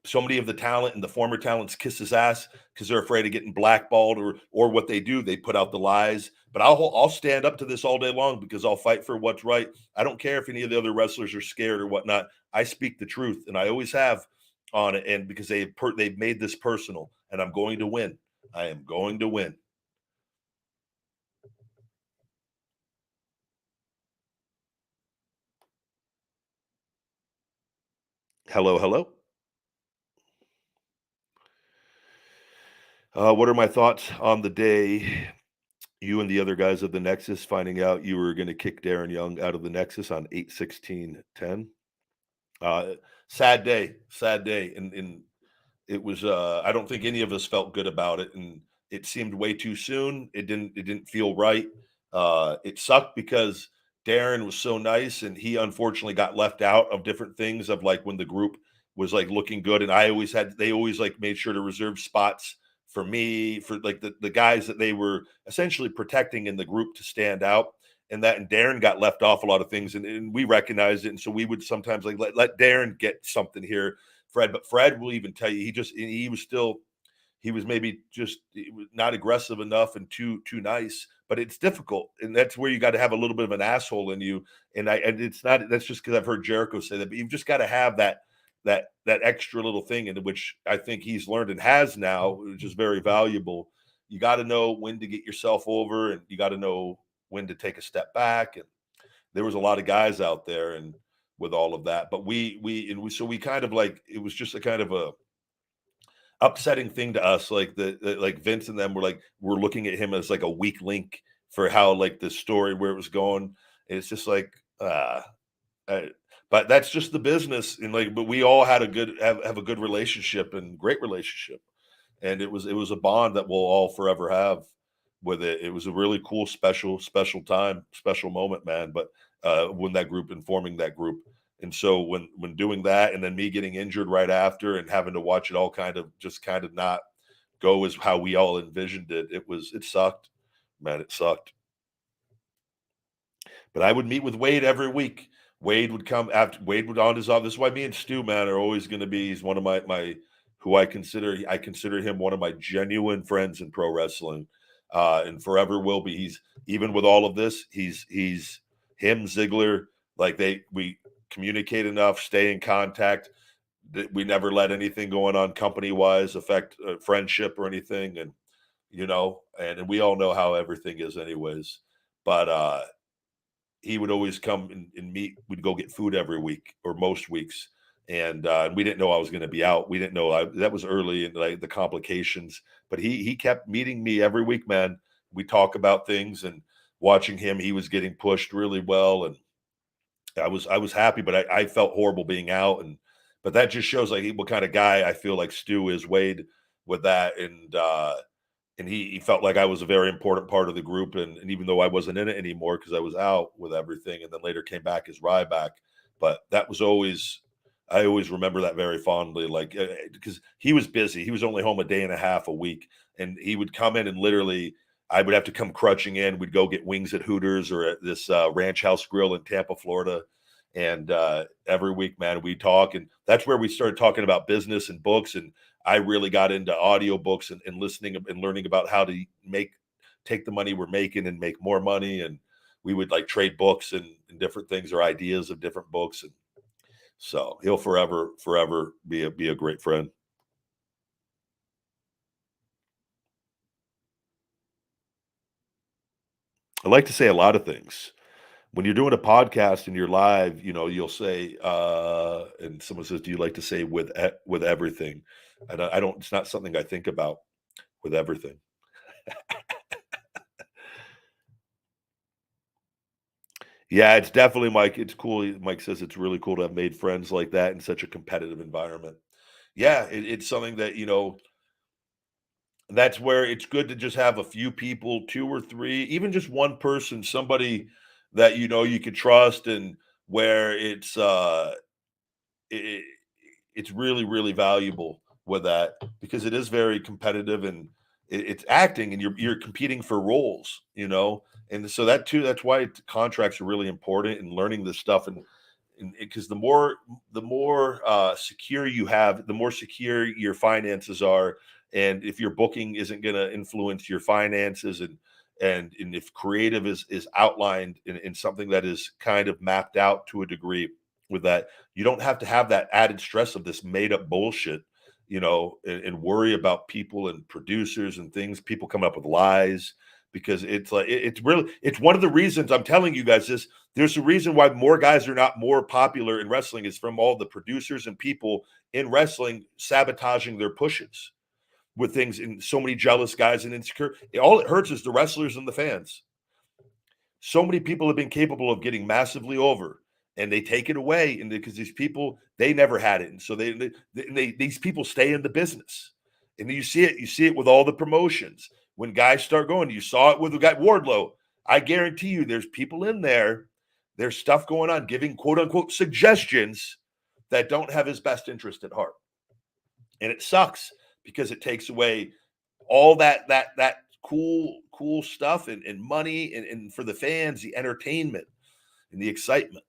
so many of the talent and the former talents kiss his ass because they're afraid of getting blackballed or what they do. They put out the lies. But I'll stand up to this all day long because I'll fight for what's right. I don't care if any of the other wrestlers are scared or whatnot. I speak the truth, and I always have on it. And because they've made this personal, and I'm going to win. I am going to win. Hello, hello. What are my thoughts on the day you and the other guys of the Nexus finding out you were going to kick Darren Young out of the Nexus on 8/16/10? Uh, sad day, and it was. I don't think any of us felt good about it, and it seemed way too soon. It didn't feel right. It sucked because Darren was so nice, and he unfortunately got left out of different things of like when the group was like looking good, and they always like made sure to reserve spots for me for like the guys that they were essentially protecting in the group to stand out and Darren got left off a lot of things, and we recognized it, and so we would sometimes like let Darren get something here, Fred. But Fred will even tell you he was maybe just not aggressive enough and too nice. But it's difficult, and that's where you got to have a little bit of an asshole in you. And it's not that's just because I've heard Jericho say that, but you've just got to have that extra little thing in which I think he's learned and has now, which is very valuable. You got to know when to get yourself over, and you got to know when to take a step back. And there was a lot of guys out there, and with all of that, but we kind of like it was just a kind of a upsetting thing to us. Like like Vince and them were looking at him as like a weak link for how like the story where it was going. And it's just like uh, but that's just the business. And like, but we all had have a good relationship and great relationship, and it was a bond that we'll all forever have with it. It was a really cool, special time, special moment, man. But when that group and forming that group, and so when doing that, and then me getting injured right after, and having to watch it all kind of not go as how we all envisioned it, it sucked, man. It sucked. But I would meet with Wade every week. Wade would come after Wade would on his off. This is why me and Stu, man, are always going to be. He's one of my who I consider him one of my genuine friends in pro wrestling, and forever will be. He's even with all of this. He's him Ziggler. Like we communicate enough, stay in contact. That we never let anything going on company wise affect friendship or anything, and and we all know how everything is, anyways. But he would always come and meet. We'd go get food every week or most weeks, and we didn't know I was going to be out. We didn't know that was early in like the complications. But he kept meeting me every week, man. We talk about things and watching him. He was getting pushed really well, and I was happy, but I felt horrible being out. And but that just shows like what kind of guy I feel like Stu is, Wade, with that. And he felt like I was a very important part of the group, and even though I wasn't in it anymore because I was out with everything, and then later came back as Ryback, but that was always I always remember that very fondly, like because he was busy. He was only home a day and a half a week, and he would come in and literally I would have to come crutching in. We'd go get wings at Hooters or at this Ranch House Grill in Tampa, Florida, and every week, man, we talk, and that's where we started talking about business and books. And I really got into audiobooks and listening and learning about how to take the money we're making and make more money. And we would like trade books and different things or ideas of different books. And so he'll forever be a great friend. I like to say a lot of things. When you're doing a podcast and you're live, you'll say, and someone says, "Do you like to say with everything?" And I don't. It's not something I think about with everything. Yeah, it's definitely Mike. It's cool. Mike says it's really cool to have made friends like that in such a competitive environment. Yeah, it's something that that's where it's good to just have a few people, two or three, even just one person, somebody that you could trust, and where it, it's really valuable with that, because it is very competitive, and it's acting, and you're competing for roles, and so that too, that's why contracts are really important, and learning this stuff, and because the more secure you have, the more secure your finances are. And if your booking isn't going to influence your finances, and if creative is outlined in something that is kind of mapped out to a degree, with that, you don't have to have that added stress of this made up bullshit, and worry about people and producers and things, people coming up with lies, because it's like it's really, it's one of the reasons I'm telling you guys this. There's a reason why more guys are not more popular in wrestling, is from all the producers and people in wrestling sabotaging their pushes with things, and so many jealous guys and insecure. All it hurts is the wrestlers and the fans. So many people have been capable of getting massively over, and they take it away, and because these people, they never had it, and so these people stay in the business. And you see it with all the promotions. When guys start going, you saw it with the guy Wardlow. I guarantee you there's people in there, there's stuff going on, giving quote unquote suggestions that don't have his best interest at heart. And it sucks, because it takes away all that cool stuff, and money, and for the fans, the entertainment and the excitement.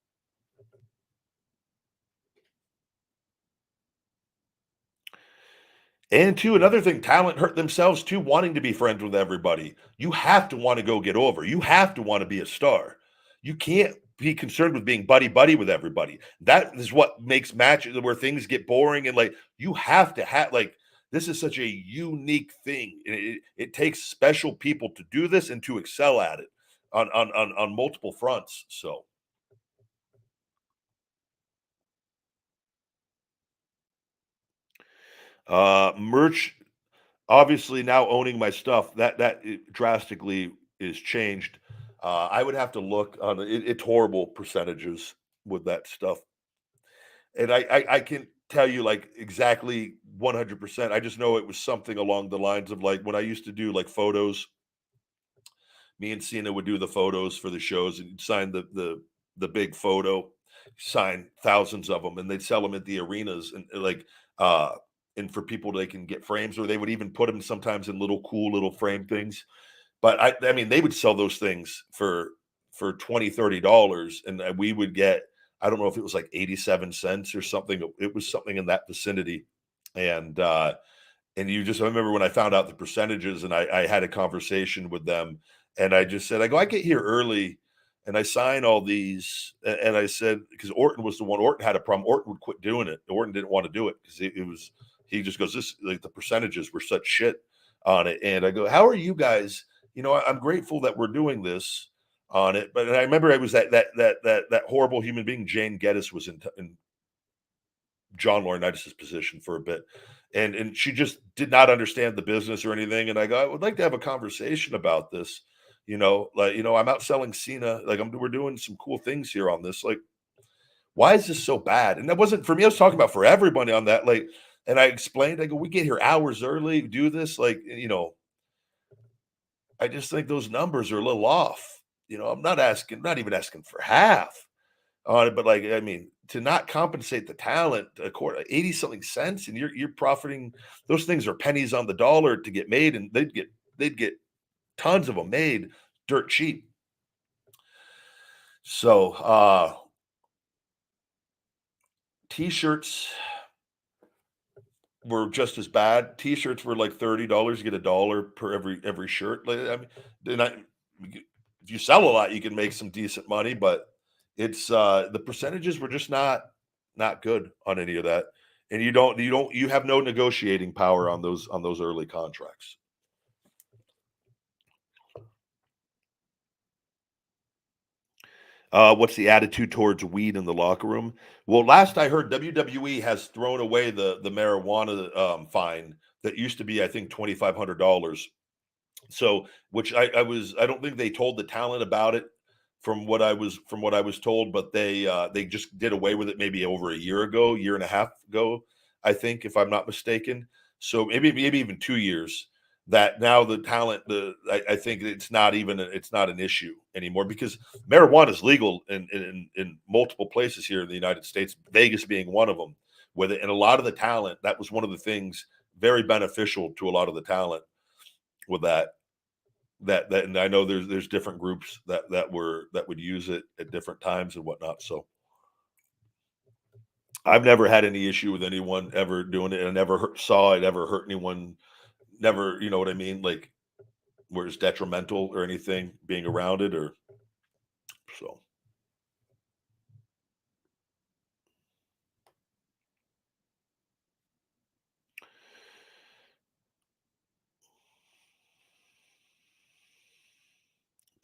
And too, another thing, talent hurt themselves too, wanting to be friends with everybody. You have to want to go get over. You have to want to be a star. You can't be concerned with being buddy buddy with everybody. That is what makes matches where things get boring, and like you have to have like this is such a unique thing. It takes special people to do this and to excel at it on multiple fronts. So merch, obviously now owning my stuff, that drastically is changed. I would have to look on it's horrible percentages with that stuff, and I can tell you like exactly 100%. I just know it was something along the lines of like when I used to do like photos. Me and Cena would do the photos for the shows, and sign the big photo, sign thousands of them, and they'd sell them at the arenas, and like uh and for people, they can get frames, or they would even put them sometimes in little cool little frame things. But I mean, they would sell those things for 20-30, and we would get, I don't know if it was like 87 cents or something. It was something in that vicinity. And I remember when I found out the percentages, and I had a conversation with them, and I just said, I go, I get here early and I sign all these. And I said, because Orton was the one, Orton had a problem. Orton would quit doing it. Orton didn't want to do it because he just goes, this, like the percentages were such shit on it. And I go, how are you guys? I'm grateful that we're doing this on it. But I remember it was that horrible human being, Jane Geddes, was in John Laurinaitis' position for a bit. And she just did not understand the business or anything. And I go, I would like to have a conversation about this. I'm out selling Cena. Like we're doing some cool things here on this. Like, why is this so bad? And that wasn't for me. I was talking about for everybody on that. Like, and I explained, I go, we get here hours early, do this. Like, I just think those numbers are a little off. I'm not even asking for half on it, but like, I mean, to not compensate the talent, 80 something cents, and you're profiting, those things are pennies on the dollar to get made, and they'd get tons of them made dirt cheap. So t-shirts were just as bad. T-shirts were like $30, you get $1 per every shirt. Like, I mean, and if you sell a lot, you can make some decent money, but it's the percentages were just not good on any of that. And you have no negotiating power on those early contracts. What's the attitude towards weed in the locker room? Well, last I heard, WWE has thrown away the marijuana fine that used to be, I think, $2,500. So, which I don't think they told the talent about it from what I was told, but they just did away with it maybe over a year and a half ago, I think, if I'm not mistaken. So maybe even 2 years. That now the talent, I think it's not an issue anymore because marijuana is legal in multiple places here in the United States, Vegas being one of them. With it, and a lot of the talent, that was one of the things very beneficial to a lot of the talent with that and I know there's different groups that would use it at different times and whatnot. So I've never had any issue with anyone ever doing it, and I never saw it ever hurt anyone. Never, you know what I mean? Like where it's detrimental or anything being around it or so.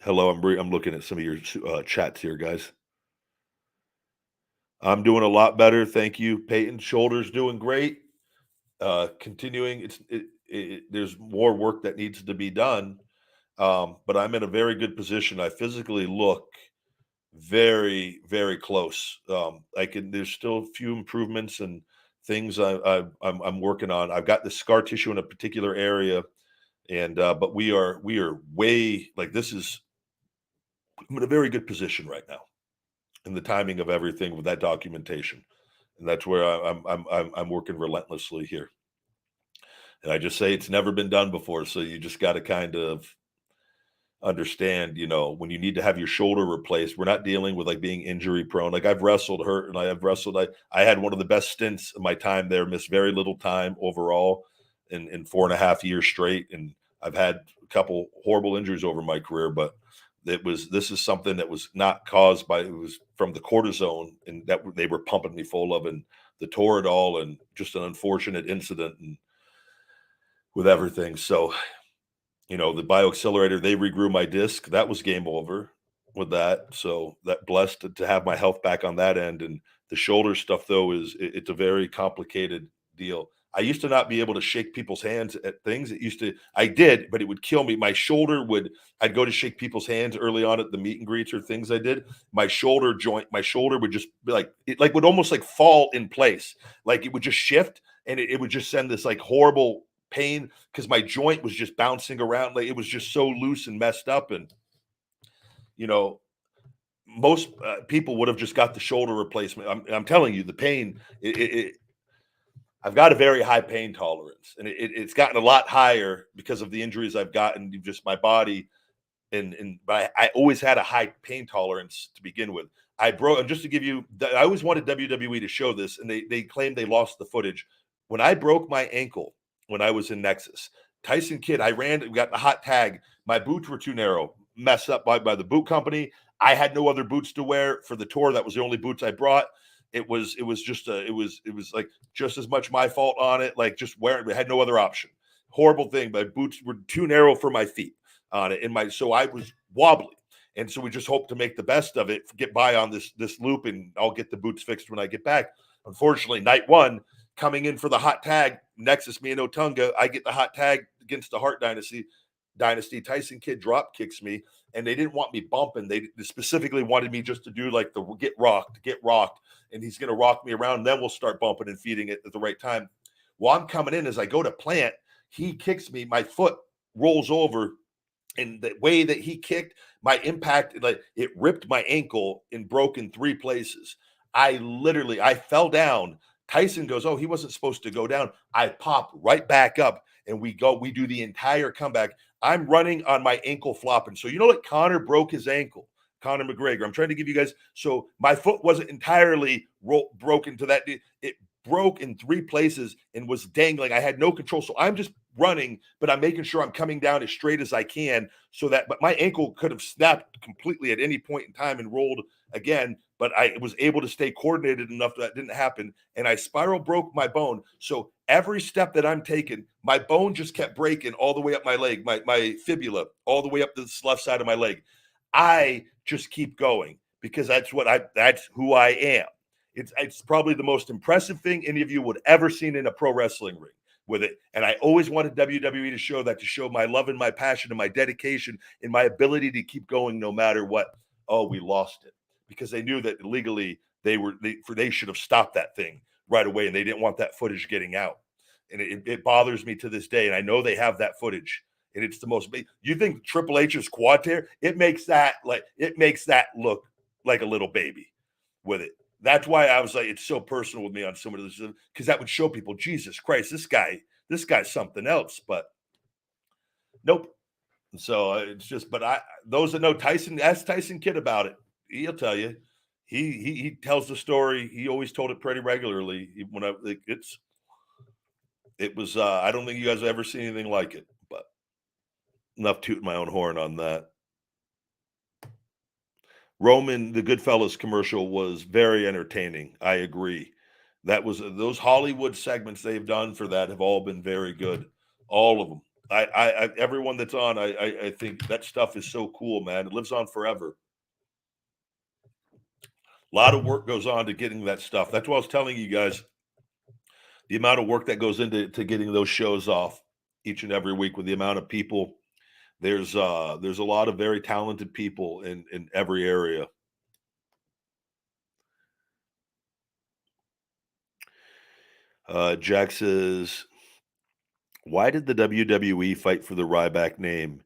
Hello, I'm looking at some of your chats here, guys. I'm doing a lot better, thank you, Peyton. Shoulder's doing great. Continuing, there's more work that needs to be done, but I'm in a very good position. I physically look very, very close. I can. There's still a few improvements and things I'm working on. I've got the scar tissue in a particular area, and but we are way like this is. I'm in a very good position right now in the timing of everything with that documentation, and that's where I'm working relentlessly here. And I just say it's never been done before, so you just got to kind of understand, when you need to have your shoulder replaced, we're not dealing with like being injury prone. Like I've wrestled hurt and I had one of the best stints of my time there, missed very little time overall in 4.5 years straight. And I've had a couple horrible injuries over my career, but this is something that was not caused by, it was from the cortisone and that they were pumping me full of and the Toradol and just an unfortunate incident and with everything. So the bioaccelerator, they regrew my disc. That was game over with that. So that blessed to have my health back on that end. And the shoulder stuff though it's a very complicated deal. I used to not be able to shake people's hands at things. I did, but it would kill me. I'd go to shake people's hands early on at the meet and greets or things I did. My shoulder would just be like, it would almost like fall in place. Like it would just shift and it would just send this like horrible pain because my joint was just bouncing around. Like it was just so loose and messed up. And, most people would have just got the shoulder replacement. I'm telling you, the pain, I've got a very high pain tolerance, and it's gotten a lot higher because of the injuries I've gotten, just my body. But I always had a high pain tolerance to begin with. And just to give you, I always wanted WWE to show this, and they claimed they lost the footage. When I broke my ankle when I was in Nexus, Tyson Kidd, we got the hot tag. My boots were too narrow, messed up by the boot company. I had no other boots to wear for the tour. That was the only boots I brought. It was like just as much my fault on it. Like just wearing, I had no other option. Horrible thing. My boots were too narrow for my feet on it. So I was wobbly. And so we just hope to make the best of it, get by on this loop, and I'll get the boots fixed when I get back. Unfortunately, night one, coming in for the hot tag, Nexus, me and Otunga, I get the hot tag against the Hart Dynasty. Tyson Kidd drop kicks me, and they didn't want me bumping. They specifically wanted me just to do like the get rocked, and he's going to rock me around, and then we'll start bumping and feeding it at the right time. While I'm coming in, as I go to plant, he kicks me, my foot rolls over, and the way that he kicked, my impact, like it ripped my ankle and broke in 3 places. I fell down. Tyson goes, oh, he wasn't supposed to go down. I pop right back up, and we do the entire comeback. I'm running on my ankle flopping. So like Conor broke his ankle, Conor McGregor. I'm trying to give you guys, so my foot wasn't entirely broken to that. It broke in 3 places and was dangling. I had no control. So I'm just running, but I'm making sure I'm coming down as straight as I can so that, but my ankle could have snapped completely at any point in time and rolled again, but I was able to stay coordinated enough that didn't happen. And I spiral broke my bone. So every step that I'm taking, my bone just kept breaking all the way up my leg, my fibula, all the way up this left side of my leg. I just keep going because that's who I am. It's probably the most impressive thing any of you would ever seen in a pro wrestling ring with it. And I always wanted WWE to show that, to show my love and my passion and my dedication and my ability to keep going no matter what. Oh, we lost it because they knew that legally they should have stopped that thing right away, and they didn't want that footage getting out. And it bothers me to this day. And I know they have that footage. And it's the most. You think Triple H's quad tear? It makes that look like a little baby with it. That's why I was like, it's so personal with me on some of this, because that would show people, Jesus Christ, this guy's something else. But nope. So it's just, but those that know Tyson, ask Tyson Kidd about it. He'll tell you. He tells the story. He always told it pretty regularly. When it was, I don't think you guys have ever seen anything like it. But enough tooting my own horn on that. Roman, the Goodfellas commercial was very entertaining. I agree. That was those Hollywood segments they've done for that have all been very good. All of them. Everyone that's on, I think that stuff is so cool, man. It lives on forever. A lot of work goes on to getting that stuff. That's what I was telling you guys. The amount of work that goes into getting those shows off each and every week with the amount of people. There's a lot of very talented people in every area. Jack says, why did the WWE fight for the Ryback name?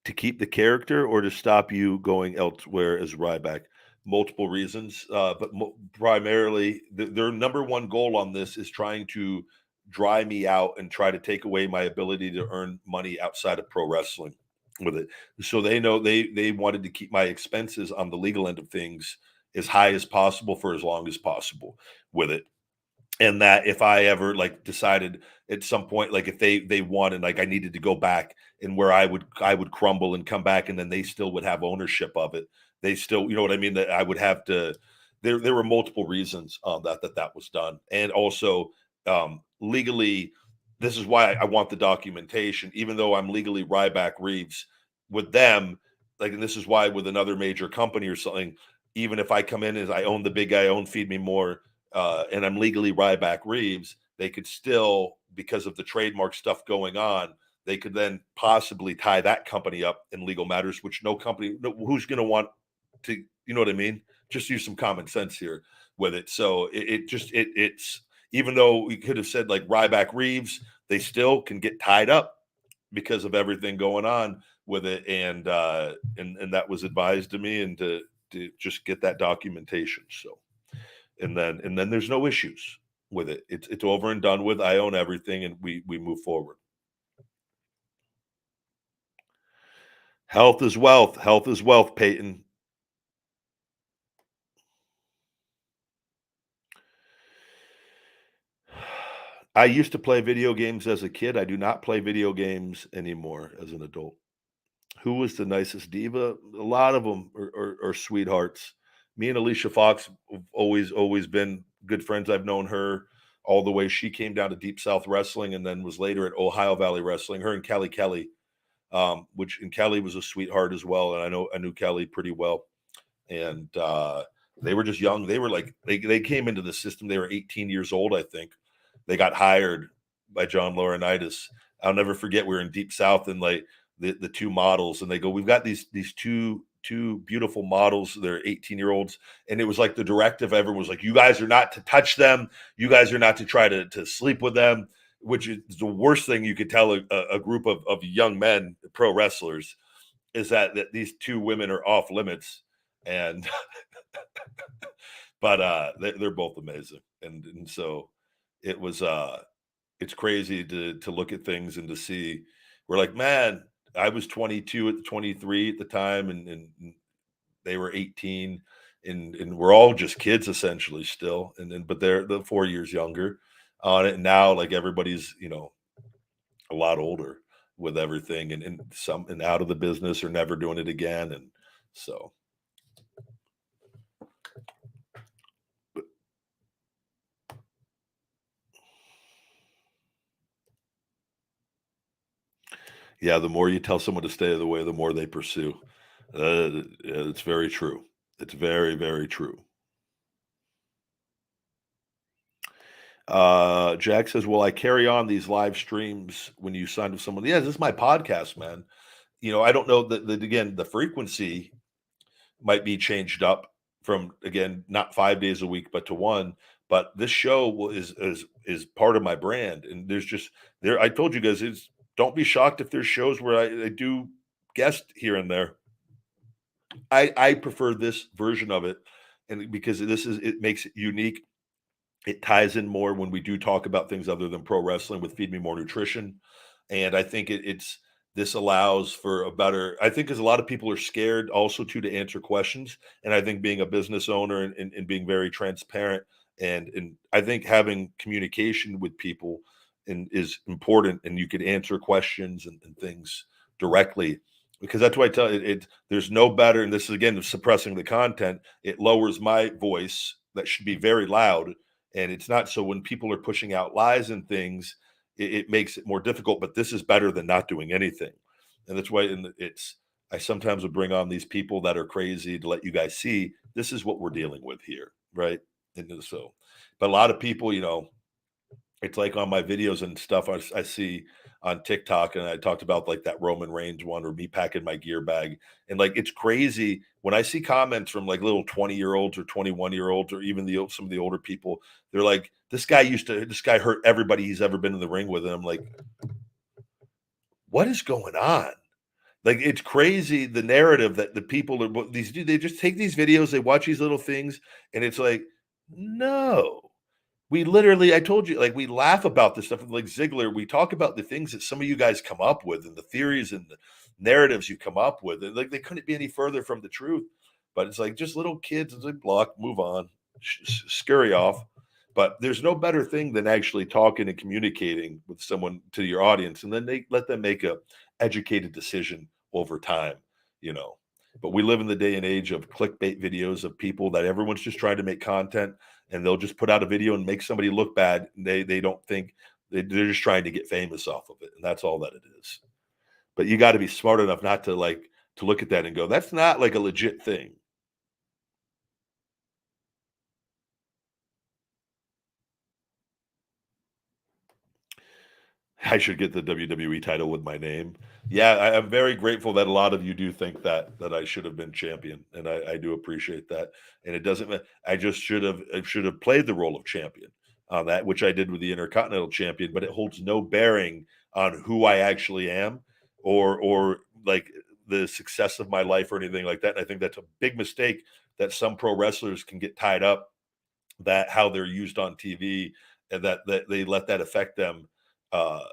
To keep the character or to stop you going elsewhere as Ryback? Multiple reasons, but primarily their number one goal on this is trying to dry me out and try to take away my ability to earn money outside of pro wrestling with it. So they know they wanted to keep my expenses on the legal end of things as high as possible for as long as possible with it. And that if I ever like decided at some point, like if they won and like I needed to go back, and where I would crumble and come back, and then they still would have ownership of it. They still, you know what I mean? That I would have to. There were multiple reasons that was done, and also legally, this is why I want the documentation, even though I'm legally Ryback Reeves with them. Like, and this is why with another major company or something, even if I come in as I own the big guy, I own Feed Me More, and I'm legally Ryback Reeves, they could still, because of the trademark stuff going on, they could then possibly tie that company up in legal matters, which no company, who's going to want to, you know what I mean? Just use some common sense here with it. So it's, even though we could have said like Ryback Reeves, they still can get tied up because of everything going on with it. And that was advised to me, and to just get that documentation. So, and then there's no issues with it. It's over and done with. I own everything, and we move forward. Health is wealth. Health is wealth, Peyton. I used to play video games as a kid. I do not play video games anymore as an adult. Who was the nicest diva? A lot of them are sweethearts. Me and Alicia Fox have always been good friends. I've known her all the way. She came down to Deep South Wrestling and then was later at Ohio Valley Wrestling. Her and Kelly, and Kelly was a sweetheart as well. And I knew Kelly pretty well. And they were just young. They were like they came into the system. They were 18 years old, I think. They got hired by John Laurinaitis. I'll never forget. We were in Deep South, and like the two models, and they go, "We've got these two beautiful models. They're 18-year-olds," and it was like the directive. Everyone was like, "You guys are not to touch them. You guys are not to try to sleep with them," which is the worst thing you could tell a group of young men, pro wrestlers, is that these two women are off limits. And but they're both amazing, and so it was it's crazy to look at things and to see. We're like, man, I was 22 at 23 at the time, and they were 18, and we're all just kids essentially still, and then but they're 4 years younger, on it. And now like everybody's, a lot older with everything and some and out of the business or never doing it again. And so yeah, the more you tell someone to stay the way, the more they pursue. It's very true. It's very, very true. Jack says, "Will I carry on these live streams when you sign with someone?" Yeah, this is my podcast, man. I don't know that again, the frequency might be changed up from again, not 5 days a week, but to one. But this show is part of my brand, and there's just there. I told you guys, don't be shocked if there's shows where I do guest here and there. I prefer this version of it, and because it makes it unique. It ties in more when we do talk about things other than pro wrestling with Feed Me More Nutrition. And I think this allows for a better, I think, because a lot of people are scared also too to answer questions. And I think being a business owner and being very transparent and I think having communication with people is important, and you can answer questions and things directly, because that's why I tell you there's no better. And this is again suppressing the content. It lowers my voice that should be very loud, and it's not. So when people are pushing out lies and things, it makes it more difficult. But this is better than not doing anything, and that's why I sometimes would bring on these people that are crazy to let you guys see this is what we're dealing with here, right? And so, but a lot of people, it's like on my videos and stuff I see on TikTok, and I talked about like that Roman Reigns one or me packing my gear bag. And like it's crazy when I see comments from like little 20-year-olds or 21-year-olds or even some of the older people. They're like, this guy hurt everybody he's ever been in the ring with. And I'm like, what is going on? Like it's crazy the narrative that the people are these do. They just take these videos, they watch these little things, and it's like, no. We literally, I told you, like we laugh about this stuff. Like Ziegler, we talk about the things that some of you guys come up with and the theories and the narratives you come up with. And like they couldn't be any further from the truth. But it's like just little kids, it's like block, move on, scurry off. But there's no better thing than actually talking and communicating with someone to your audience, and then they let them make a educated decision over time, you know. But we live in the day and age of clickbait videos of people that everyone's just trying to make content, and they'll just put out a video and make somebody look bad. They don't think they're just trying to get famous off of it, and that's all that it is. But you got to be smart enough not to to look at that and go, that's not like a legit thing. I should get the WWE title with my name. Yeah, I'm very grateful that a lot of you do think that I should have been champion, and I do appreciate that. And it doesn't. I just should have played the role of champion on that, which I did with the Intercontinental Champion. But it holds no bearing on who I actually am, or like the success of my life or anything like that. And I think that's a big mistake that some pro wrestlers can get tied up, that how they're used on TV, and that they let that affect them. Uh,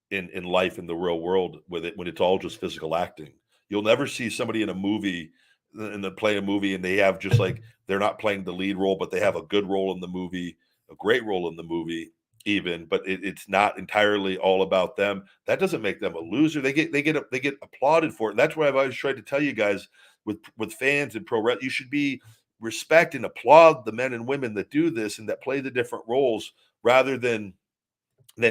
in life in the real world with it when it's all just physical acting. You'll never see somebody in a movie and they play a movie and they have just like they're not playing the lead role, but they have a good role in the movie, a great role in the movie, even. But it's not entirely all about them. That doesn't make them a loser. They get applauded for it. And that's why I've always tried to tell you guys with fans and pro wrestling, you should be respect and applaud the men and women that do this and that play the different roles rather than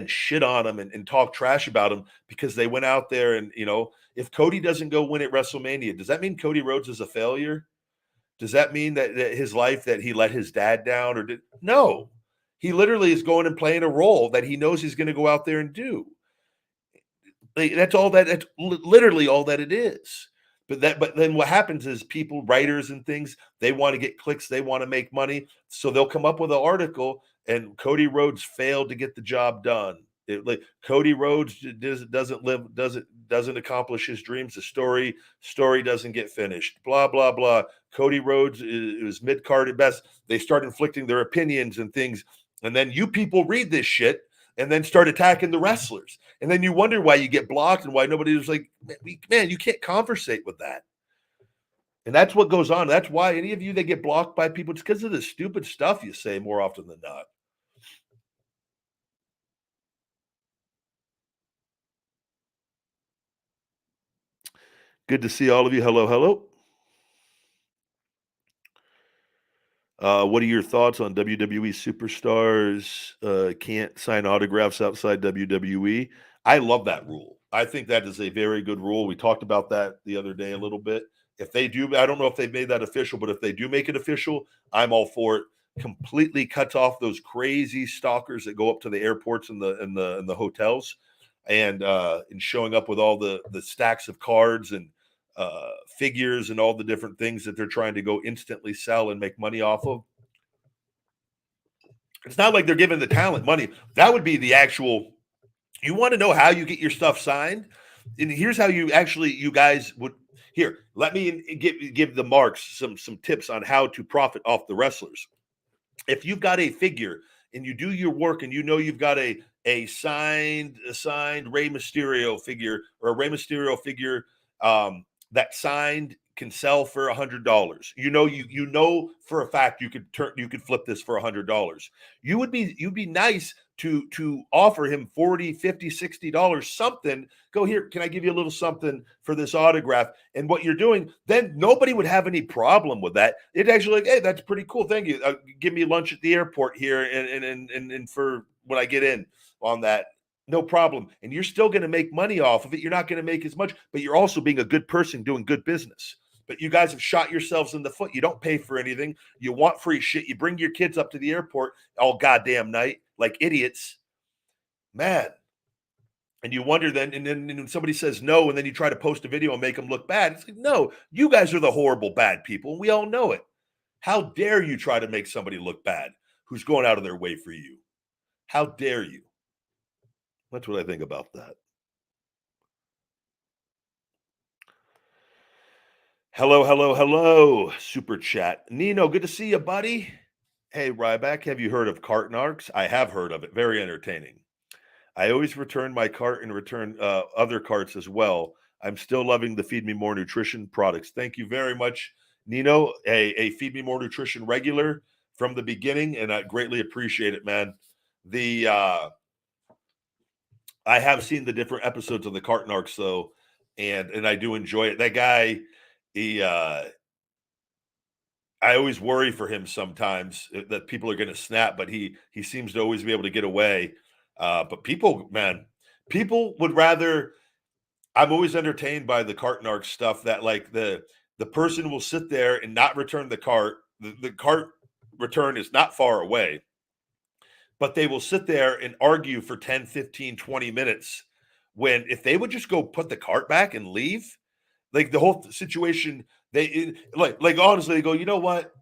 shit on them and talk trash about them because they went out there. And if Cody doesn't go win at WrestleMania, does that mean Cody Rhodes is a failure? Does that mean that his life, that he let his dad down? No, he literally is going and playing a role that he knows he's going to go out there and do. Like, that's literally all that it is. But then what happens is people, writers and things, they want to get clicks, they want to make money, so they'll come up with an article. And Cody Rhodes failed to get the job done. Like Cody Rhodes doesn't accomplish his dreams. The story doesn't get finished. Blah blah blah. Cody Rhodes is mid card at best. They start inflicting their opinions and things, and then you people read this shit and then start attacking the wrestlers. And then you wonder why you get blocked and why nobody was like, man, you can't conversate with that. And that's what goes on. That's why any of you that get blocked by people, it's because of the stupid stuff you say more often than not. Good to see all of you. Hello, hello. What are your thoughts on WWE superstars can't sign autographs outside WWE? I love that rule. I think that is a very good rule. We talked about that the other day a little bit. If they do, I don't know if they've made that official, but if they do make it official, I'm all for it. Completely cuts off those crazy stalkers that go up to the airports and the hotels and showing up with all the stacks of cards and figures and all the different things that they're trying to go instantly sell and make money off of. It's not like they're giving the talent money. That would be the actual. You want to know how you get your stuff signed? And here's how you guys would. Here, let me give the marks some tips on how to profit off the wrestlers. If you've got a figure and you do your work and you know you've got a signed Rey Mysterio figure or a Rey Mysterio figure that signed can sell for $100. You know for a fact you could flip this for $100. You'd be nice to offer him $40, $50, $60, something. Go here, can I give you a little something for this autograph? And what you're doing, then nobody would have any problem with that. It actually like, hey, that's pretty cool. Thank you. Give me lunch at the airport here and for when I get in on that. No problem. And you're still going to make money off of it. You're not going to make as much, but you're also being a good person doing good business. But you guys have shot yourselves in the foot. You don't pay for anything. You want free shit. You bring your kids up to the airport all goddamn night like idiots. Man. And you wonder then, and then when somebody says no, and then you try to post a video and make them look bad. It's like, no, you guys are the horrible, bad people. We all know it. How dare you try to make somebody look bad who's going out of their way for you? How dare you? That's what I think about that. Hello, hello, hello. Super chat. Nino, good to see you, buddy. Hey, Ryback, have you heard of cart narcs? I have heard of it. Very entertaining. I always return my cart and return other carts as well. I'm still loving the Feed Me More Nutrition products. Thank you very much, Nino. A Feed Me More Nutrition regular from the beginning, and I greatly appreciate it, man. The I have seen the different episodes of the cart narcs though, and I do enjoy it. That guy, he I always worry for him sometimes that people are going to snap, but he seems to always be able to get away. But people, man, people would rather. I'm always entertained by the cart narc stuff that like the person will sit there and not return the cart. The cart return is not far away, but they will sit there and argue for 10, 15, 20 minutes when if they would just go put the cart back and leave, like the whole situation, like honestly, they go, you know what?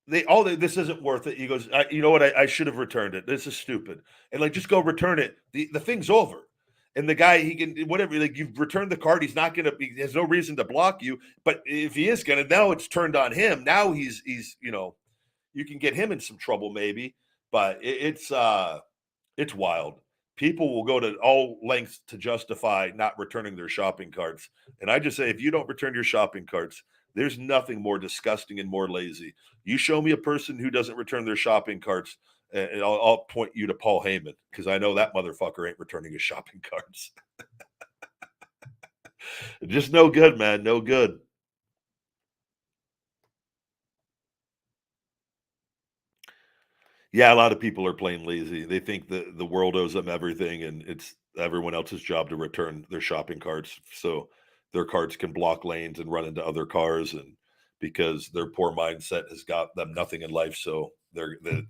This isn't worth it. He goes, you know what? I should have returned it. This is stupid. And like, just go return it. The thing's over. And the guy, he can whatever. Like you've returned the card. He's not gonna. He has no reason to block you. But if he is gonna, now it's turned on him. Now he's you can get him in some trouble maybe. But it's wild. People will go to all lengths to justify not returning their shopping carts. And I just say, if you don't return your shopping carts, there's nothing more disgusting and more lazy. You show me a person who doesn't return their shopping carts, and I'll point you to Paul Heyman because I know that motherfucker ain't returning his shopping carts. Just no good, man. No good. Yeah, a lot of people are plain lazy. They think the world owes them everything, and it's everyone else's job to return their shopping carts so their carts can block lanes and run into other cars, and because their poor mindset has got them nothing in life, so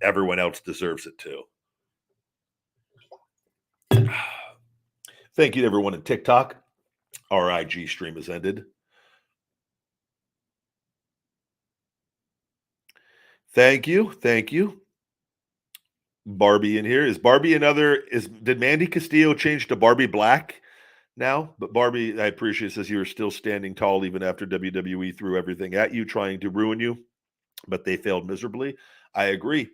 everyone else deserves it too. Thank you to everyone in TikTok. Our IG stream has ended. Thank you. Thank you. Barbie in here. Is Barbie did Mandy Castillo change to Barbie Black now? But Barbie, I appreciate, says you are still standing tall even after WWE threw everything at you, trying to ruin you, but they failed miserably. I agree.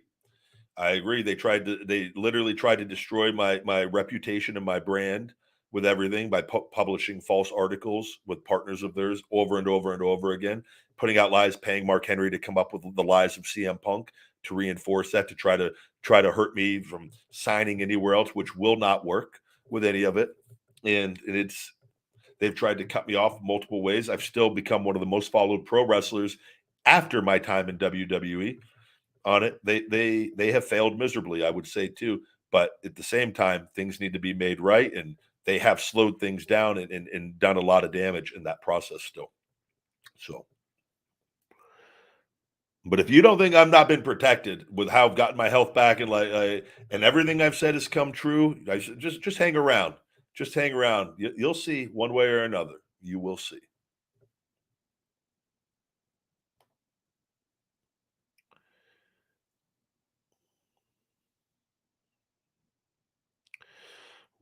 I agree. They literally tried to destroy my reputation and my brand with everything by publishing false articles with partners of theirs over and over and over again, putting out lies, paying Mark Henry to come up with the lies of CM Punk to reinforce that, to try to hurt me from signing anywhere else, which will not work with any of it. And They've tried to cut me off multiple ways. I've still become one of the most followed pro wrestlers after my time in WWE. On it, they have failed miserably, I would say too. But at the same time, things need to be made right, and they have slowed things down and done a lot of damage in that process still. So, but if you don't think I've not been protected with how I've gotten my health back and and everything I've said has come true, guys, just hang around. Just hang around. You'll see one way or another. You will see.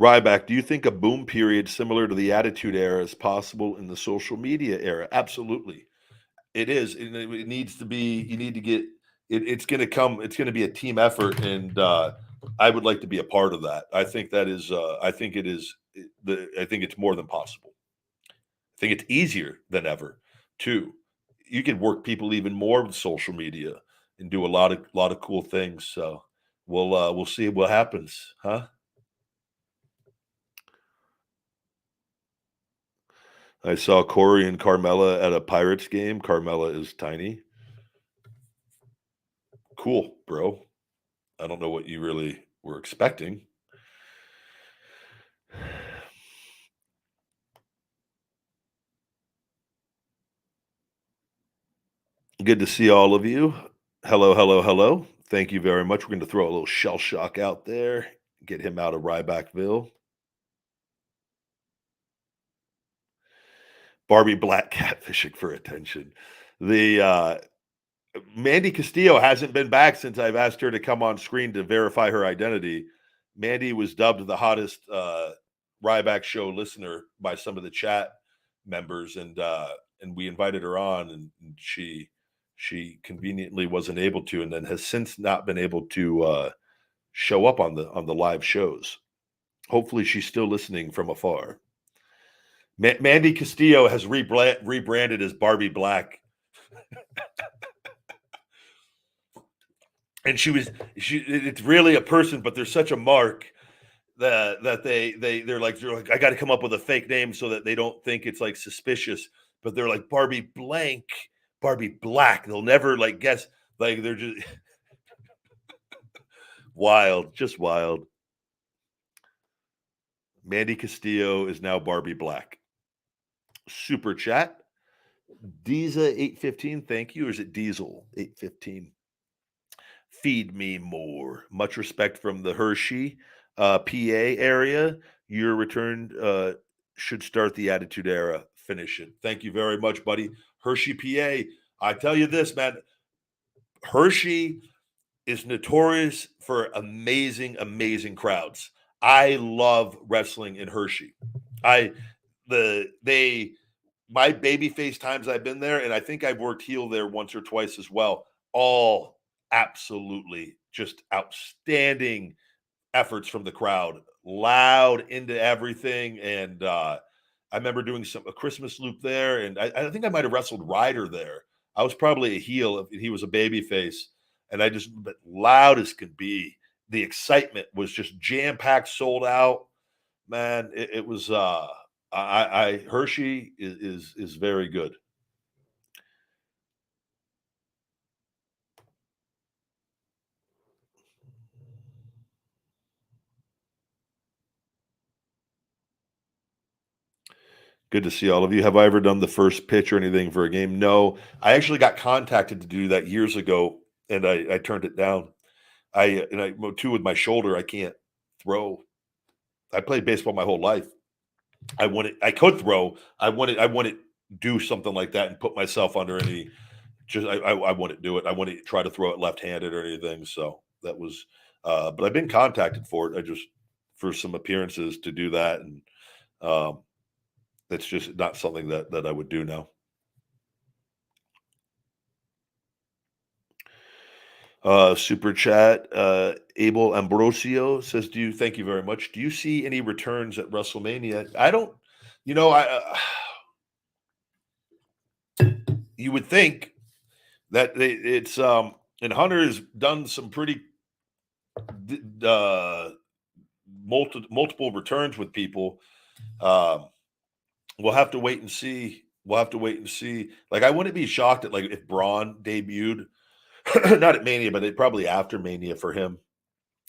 Ryback, do you think a boom period similar to the Attitude Era is possible in the social media era? Absolutely. It is. It needs to be. You need to get. It's going to come. It's going to be a team effort, and I would like to be a part of that. I think that is. I think it is. I think it's more than possible. I think it's easier than ever. Too. You can work people even more with social media and do a lot of cool things. So we'll see what happens, huh? I saw Corey and Carmella at a Pirates game. Carmella is tiny. Cool, bro. I don't know what you really were expecting. Good to see all of you. Hello, hello, hello. Thank you very much. We're going to throw a little shell shock out there, get him out of Rybackville. Barbie Black catfishing for attention. The Mandy Castillo hasn't been back since I've asked her to come on screen to verify her identity. Mandy was dubbed the hottest Ryback show listener by some of the chat members, and we invited her on, and she conveniently wasn't able to, and then has since not been able to show up on the live shows. Hopefully, she's still listening from afar. Mandy Castillo has rebranded as Barbie Black. And it's really a person, but there's such a mark that they're like I got to come up with a fake name so that they don't think it's like suspicious, but they're like Barbie blank, Barbie Black. They'll never like guess, like they're just wild, just wild. Mandy Castillo is now Barbie Black. Super chat. Diza 815, thank you. Or is it Diesel 815? Feed me more. Much respect from the Hershey, PA area. Your return should start the Attitude Era. Finish it. Thank you very much, buddy. Hershey, PA. I tell you this, man. Hershey is notorious for amazing, amazing crowds. I love wrestling in Hershey. My babyface times I've been there, and I think I've worked heel there once or twice as well. All absolutely just outstanding efforts from the crowd, loud into everything. And I remember doing a Christmas loop there, and I think I might have wrestled Ryder there. I was probably a heel if he was a baby face, and but loud as can be. The excitement was just jam packed, sold out. Man, it was. Hershey is very good. Good to see all of you. Have I ever done the first pitch or anything for a game? No. I actually got contacted to do that years ago, and I turned it down. I too, with my shoulder, I can't throw. I played baseball my whole life. I could throw. I wouldn't do something like that and put myself under any. Just I wouldn't do it. I wouldn't try to throw it left-handed or anything. So that was. But I've been contacted for it. I just for some appearances to do that, and it's just not something that I would do now. Super chat. Abel Ambrosio says, thank you very much. Do you see any returns at WrestleMania? I don't, you would think that it's, and Hunter has done some pretty, multiple returns with people. we'll have to wait and see. We'll have to wait and see. Like, I wouldn't be shocked at, like, if Braun debuted, not at Mania, but probably after Mania for him,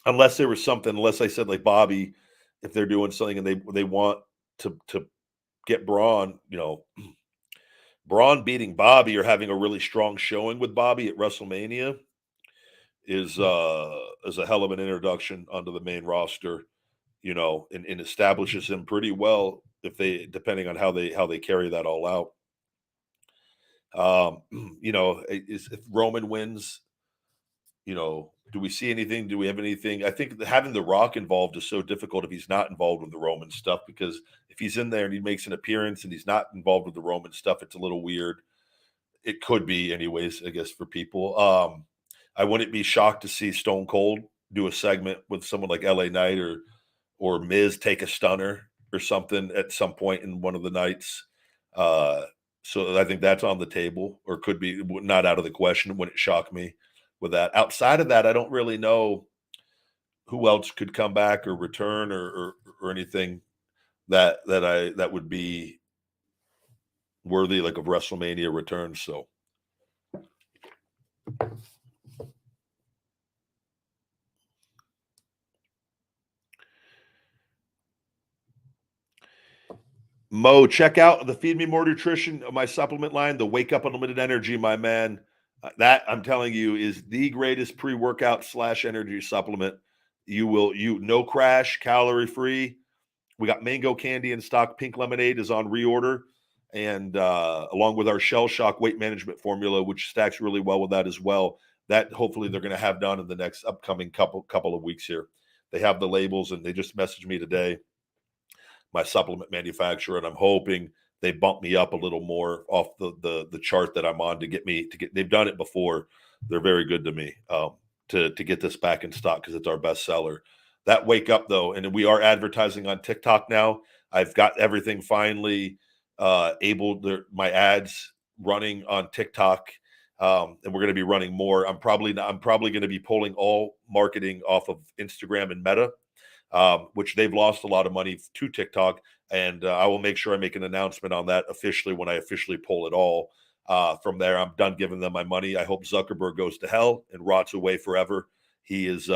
unless there was something. Unless I said, like, Bobby, if they're doing something and they want to get Braun, Braun beating Bobby or having a really strong showing with Bobby at WrestleMania is a hell of an introduction onto the main roster, and establishes him pretty well if they, depending on how they carry that all out. If Roman wins, do we see anything? Do we have anything? I think that having The Rock involved is so difficult if he's not involved with the Roman stuff, because if he's in there and he makes an appearance and he's not involved with the Roman stuff, it's a little weird. It could be, anyways, I guess, for people. I wouldn't be shocked to see Stone Cold do a segment with someone like LA Knight or Miz take a stunner or something at some point in one of the nights. So I think that's on the table, or could be, not out of the question. It wouldn't shock me with that. Outside of that, I don't really know who else could come back or return or anything that would be worthy, like, of WrestleMania return. So Mo, check out the Feed Me More Nutrition, my supplement line, the Wake Up Unlimited Energy, my man. That, I'm telling you, is the greatest pre-workout / energy supplement. No crash, calorie free. We got mango candy in stock. Pink lemonade is on reorder, and along with our Shell Shock weight management formula, which stacks really well with that as well. That hopefully they're going to have done in the next upcoming couple of weeks here. They have the labels, and they just messaged me today, my supplement manufacturer, and I'm hoping they bump me up a little more off the chart that I'm on to get. They've done it before. They're very good to me, to get this back in stock, because it's our best seller. That Wake Up, though, and we are advertising on TikTok now. I've got everything finally my ads running on TikTok, and we're going to be running more. I'm probably going to be pulling all marketing off of Instagram and Meta, which they've lost a lot of money to TikTok. And I will make sure I make an announcement on that officially when I officially pull it all. From there, I'm done giving them my money. I hope Zuckerberg goes to hell and rots away forever. He is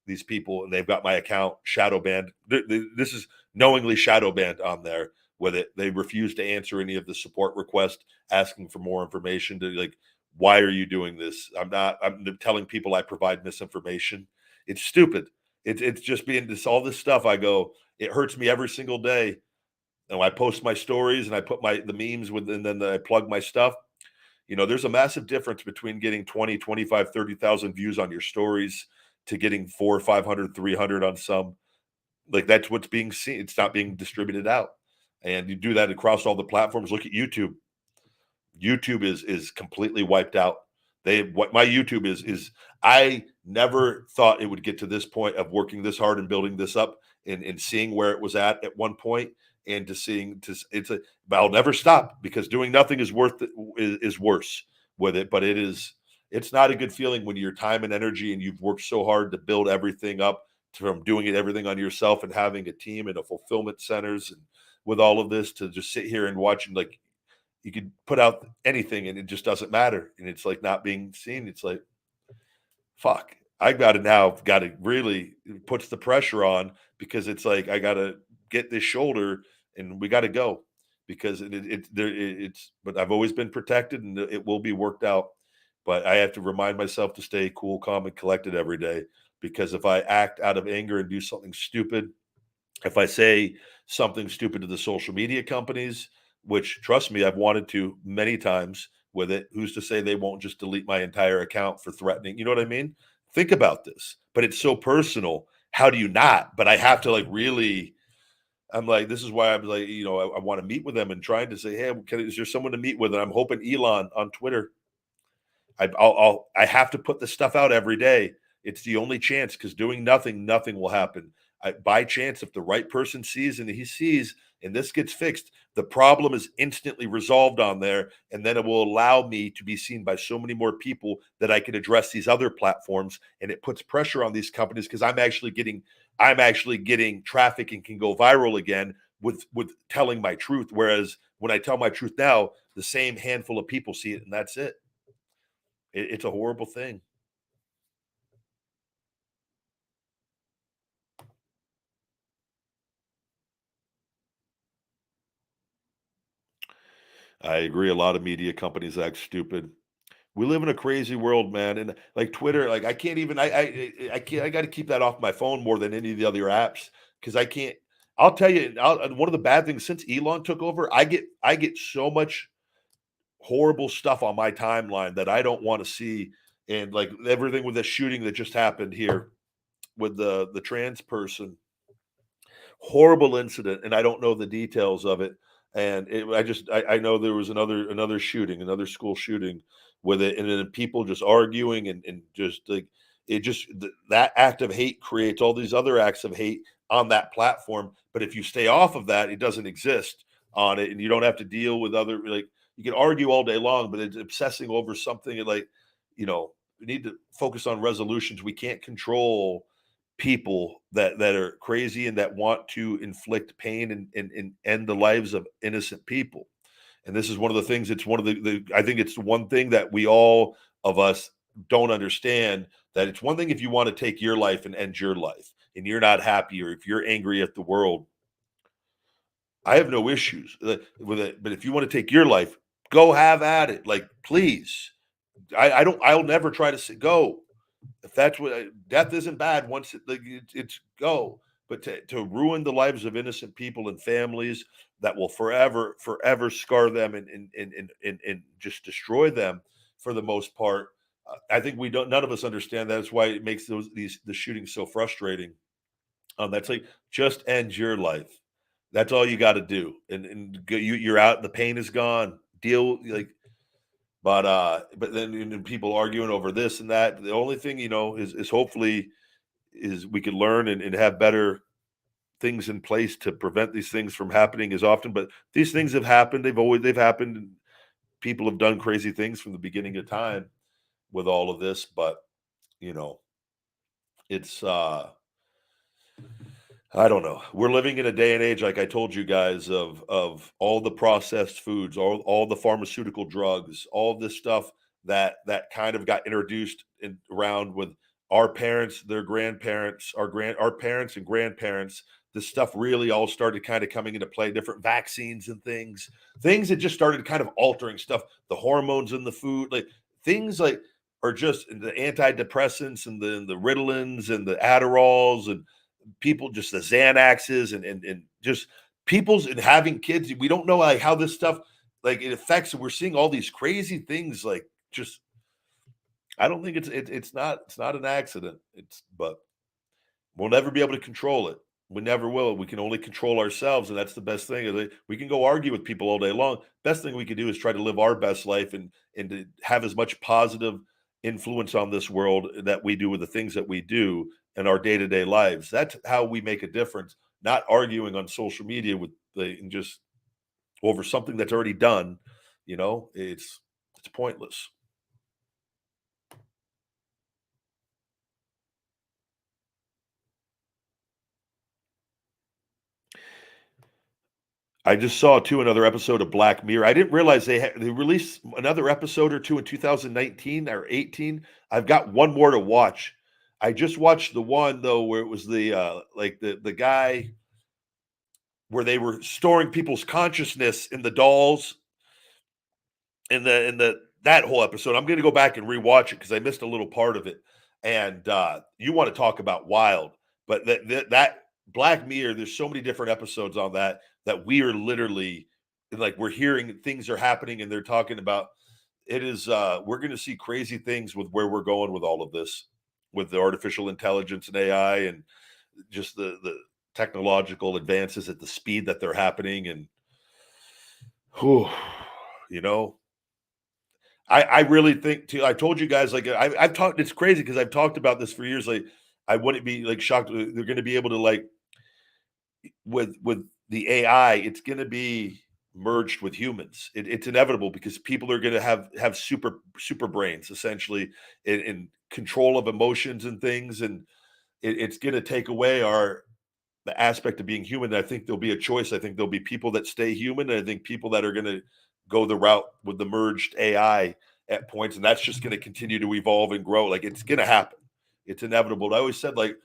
these people, and they've got my account shadow banned. This is knowingly shadow banned on there with it. They refuse to answer any of the support requests asking for more information. Why are you doing this? I'm telling people I provide misinformation. It's stupid. It's just being all this stuff. I go, it hurts me every single day. And I post my stories and I put the memes with, and then I plug my stuff. There's a massive difference between getting 20, 25, 30,000 views on your stories to getting 400, 500, 300 on some. Like, that's what's being seen. It's not being distributed out. And you do that across all the platforms. Look at YouTube. YouTube is completely wiped out. What my YouTube is I never thought it would get to this point of working this hard and building this up and seeing where it was at one point, and but I'll never stop, because doing nothing is worse with it. But it's not a good feeling when your time and energy, and you've worked so hard to build everything up, from doing everything on yourself and having a team and a fulfillment centers, and with all of this, to just sit here and watch, and like, you could put out anything and it just doesn't matter. And it's like not being seen. It's like, fuck, I got to really puts the pressure on, because it's like, I got to get this shoulder and we got to go, because but I've always been protected and it will be worked out. But I have to remind myself to stay cool, calm, and collected every day, because if I act out of anger and do something stupid, if I say something stupid to the social media companies, which, trust me, I've wanted to many times with it, who's to say they won't just delete my entire account for threatening? You know what I mean? Think about this. But it's so personal. How do you not? But I have to, like, really, I'm like, this is why I'm like, I want to meet with them and trying to say, hey, is there someone to meet with? And I'm hoping Elon on Twitter. I have to put this stuff out every day. It's the only chance, because doing nothing will happen. By chance, if the right person sees and he sees, and this gets fixed, the problem is instantly resolved on there, and then it will allow me to be seen by so many more people that I can address these other platforms, and it puts pressure on these companies, because I'm actually getting traffic and can go viral again, with telling my truth. Whereas when I tell my truth now, the same handful of people see it, and that's it. It's a horrible thing. I agree. A lot of media companies act stupid. We live in a crazy world, man, and like Twitter, like I can't even. I can't. I got to keep that off my phone more than any of the other apps because I can't. I'll tell you, one of the bad things since Elon took over, I get so much horrible stuff on my timeline that I don't want to see, and like everything with the shooting that just happened here with the trans person, horrible incident, and I don't know the details of it. And I know there was another shooting, another school shooting with it, and then people just arguing and just like that act of hate creates all these other acts of hate on that platform. But if you stay off of that, it doesn't exist on it, and you don't have to deal with other like you can argue all day long, but it's obsessing over something like we need to focus on resolutions. We can't control people that are crazy and that want to inflict pain and end the lives of innocent people. And this is one of the things. It's one of the I think it's one thing that we all of us don't understand, that it's one thing if you want to take your life and end your life and you're not happy, or if you're angry at the world, I have no issues with it. But if you want to take your life, go have at it. Like, please. I'll never try to say go. If that's what death isn't bad once it's go, but to ruin the lives of innocent people and families that will forever scar them and just destroy them for the most part. I think we don't. None of us understand that. That's why it makes the shootings so frustrating. That's like, just end your life. That's all you got to do, and you're out. The pain is gone. Deal like but then people arguing over this and that. The only thing, is hopefully is we could learn and have better things in place to prevent these things from happening as often. But these things have happened. They've happened. And people have done crazy things from the beginning of time with all of this. But you know, it's I don't know. We're living in a day and age, like I told you guys, of all the processed foods, all the pharmaceutical drugs, all this stuff that kind of got introduced around with our parents, their grandparents, our parents and grandparents. This stuff really all started kind of coming into play. Different vaccines and things that just started kind of altering stuff. The hormones in the food, like things like are just the antidepressants and the Ritalins and the Adderalls and people, just the Xanaxes and just people's and having kids. We don't know like how this stuff like it affects. And we're seeing all these crazy things. Like just, I don't think it's not an accident. But we'll never be able to control it. We never will. We can only control ourselves, and that's the best thing. We can go argue with people all day long. Best thing we can do is try to live our best life and to have as much positive influence on this world that we do with the things that we do in our day to day lives. That's how we make a difference. Not arguing on social media and just over something that's already done. It's pointless. I just saw too another episode of Black Mirror. I didn't realize they released another episode or two in 2019 or 18. I've got one more to watch. I just watched the one though where it was the guy where they were storing people's consciousness in the dolls in the that whole episode. I'm going to go back and rewatch it because I missed a little part of it. And you want to talk about wild, but that Black Mirror, there's so many different episodes on that we are literally like we're hearing things are happening and they're talking about it is we're going to see crazy things with where we're going with all of this, with the artificial intelligence and AI and just the technological advances at the speed that they're happening. And whew, you know I really think too. I told you guys like I've talked. It's crazy because I've talked about this for years. Like I wouldn't be like shocked. They're going to be able to like with the AI. It's going to be merged with humans. It's inevitable because people are going to have super brains essentially in control of emotions and things, and it's going to take away the aspect of being human. I think there'll be a choice. I think there'll be people that stay human, and I think people that are going to go the route with the merged AI at points, and that's just going to continue to evolve and grow. Like it's going to happen. It's inevitable. I always said, like,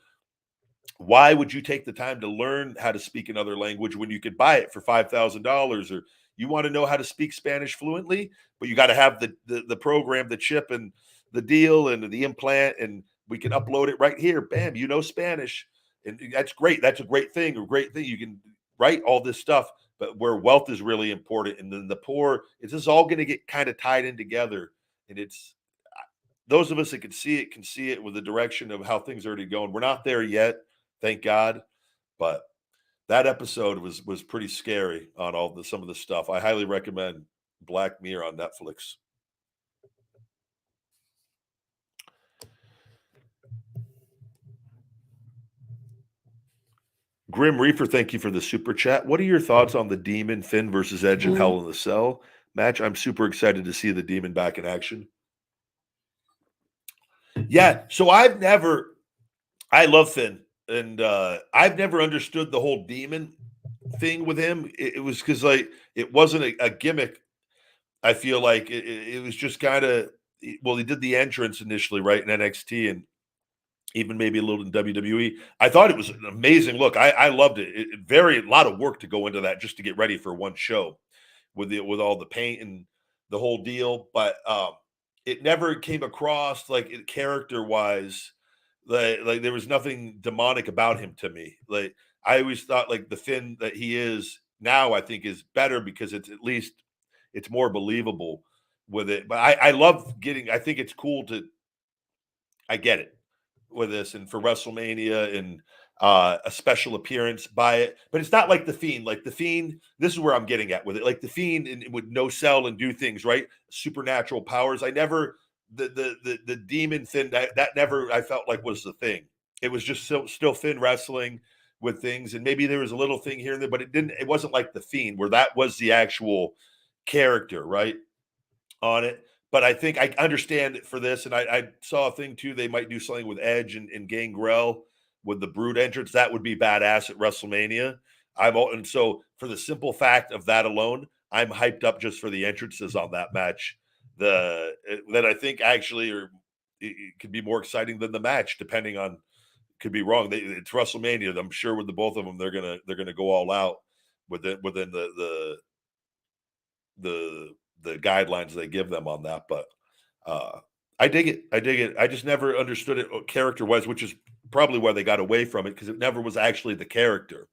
why would you take the time to learn how to speak another language when you could buy it for $5,000? Or you want to know how to speak Spanish fluently, but you got to have the program, the chip, and the deal, and the implant, and we can upload it right here. Bam, you know Spanish, and that's great. That's a great thing. A great thing. You can write all this stuff, but where wealth is really important, and then the poor, it's just all going to get kind of tied in together, and it's those of us that can see it with the direction of how things are already going. We're not there yet, thank God, but that episode was pretty scary on some of the stuff. I highly recommend Black Mirror on Netflix. Grim Reaper, thank you for the super chat. What are your thoughts on the Demon Finn versus Edge in Hell in the Cell match? I'm super excited to see the Demon back in action. Yeah, so I love Finn, and I've never understood the whole Demon thing with him. It was because like it wasn't a gimmick. I feel like it was just kind of, well, he did the entrance initially, right, in NXT, and even maybe a little in WWE. I thought it was an amazing look. I loved it. A lot of work to go into that just to get ready for one show with all the paint and the whole deal. But it never came across like character wise, like there was nothing demonic about him to me. Like I always thought like the Finn that he is now, I think is better because it's at least it's more believable with it. But I love getting. I think it's cool to. I get it with this and for WrestleMania and a special appearance by it, but it's not like the Fiend. Like the Fiend, this is where I'm getting at with it. Like the Fiend and would no sell and do things right, supernatural powers. I never the Demon Finn that never I felt like was the thing. It was just still Finn wrestling with things, and maybe there was a little thing here and there, but it didn't. It wasn't like the Fiend where that was the actual character, right? On it. But I think I understand it for this. And I saw a thing too. They might do something with Edge and Gangrel with the Brood entrance. That would be badass at WrestleMania. And so for the simple fact of that alone, I'm hyped up just for the entrances on that match. That I think actually it could be more exciting than the match, depending on could be wrong. It's WrestleMania. I'm sure with the both of them, they're gonna go all out within the guidelines they give them on that. But I dig it. I just never understood it character wise, which is probably why they got away from it because it never was actually the character.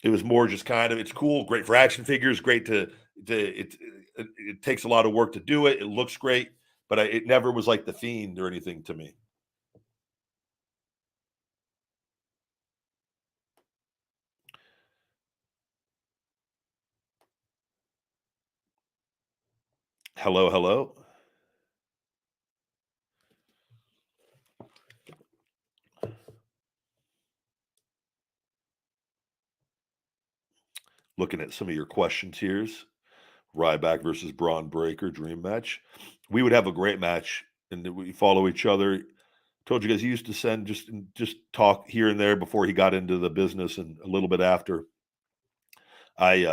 It was more just kind of it's cool, great for action figures, great it takes a lot of work to do it. It looks great, but it never was like the Fiend or anything to me. Hello, hello. Looking at some of your questions here. Ryback versus Braun Breaker dream match. We would have a great match, and we follow each other. Told you guys he used to send just talk here and there before he got into the business, and a little bit after.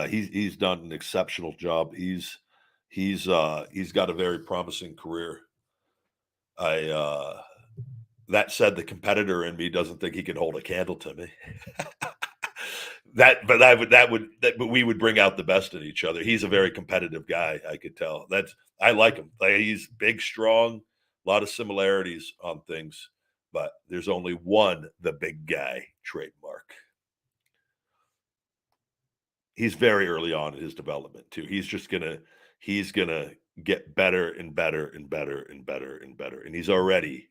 He's done an exceptional job. He's got a very promising career. That said, the competitor in me doesn't think he can hold a candle to me. But we would bring out the best in each other. He's a very competitive guy. I could tell. I like him. He's big, strong, a lot of similarities on things, but there's only one, the big guy trademark. He's very early on in his development too. He's gonna get better and better and better and better and better. And he's already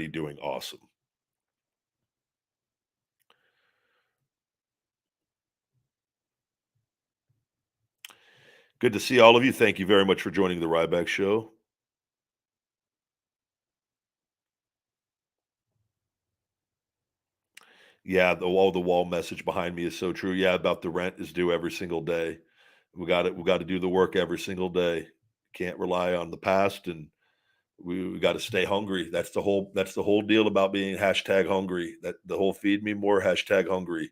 doing awesome. Good to see all of you. Thank you very much for joining the Ryback Show. Yeah, the wall message behind me is so true. Yeah, about the rent is due every single day. We got to do the work every single day. Can't rely on the past and we got to stay hungry. That's the whole deal about being #hungry. That the whole feed me more #hungry.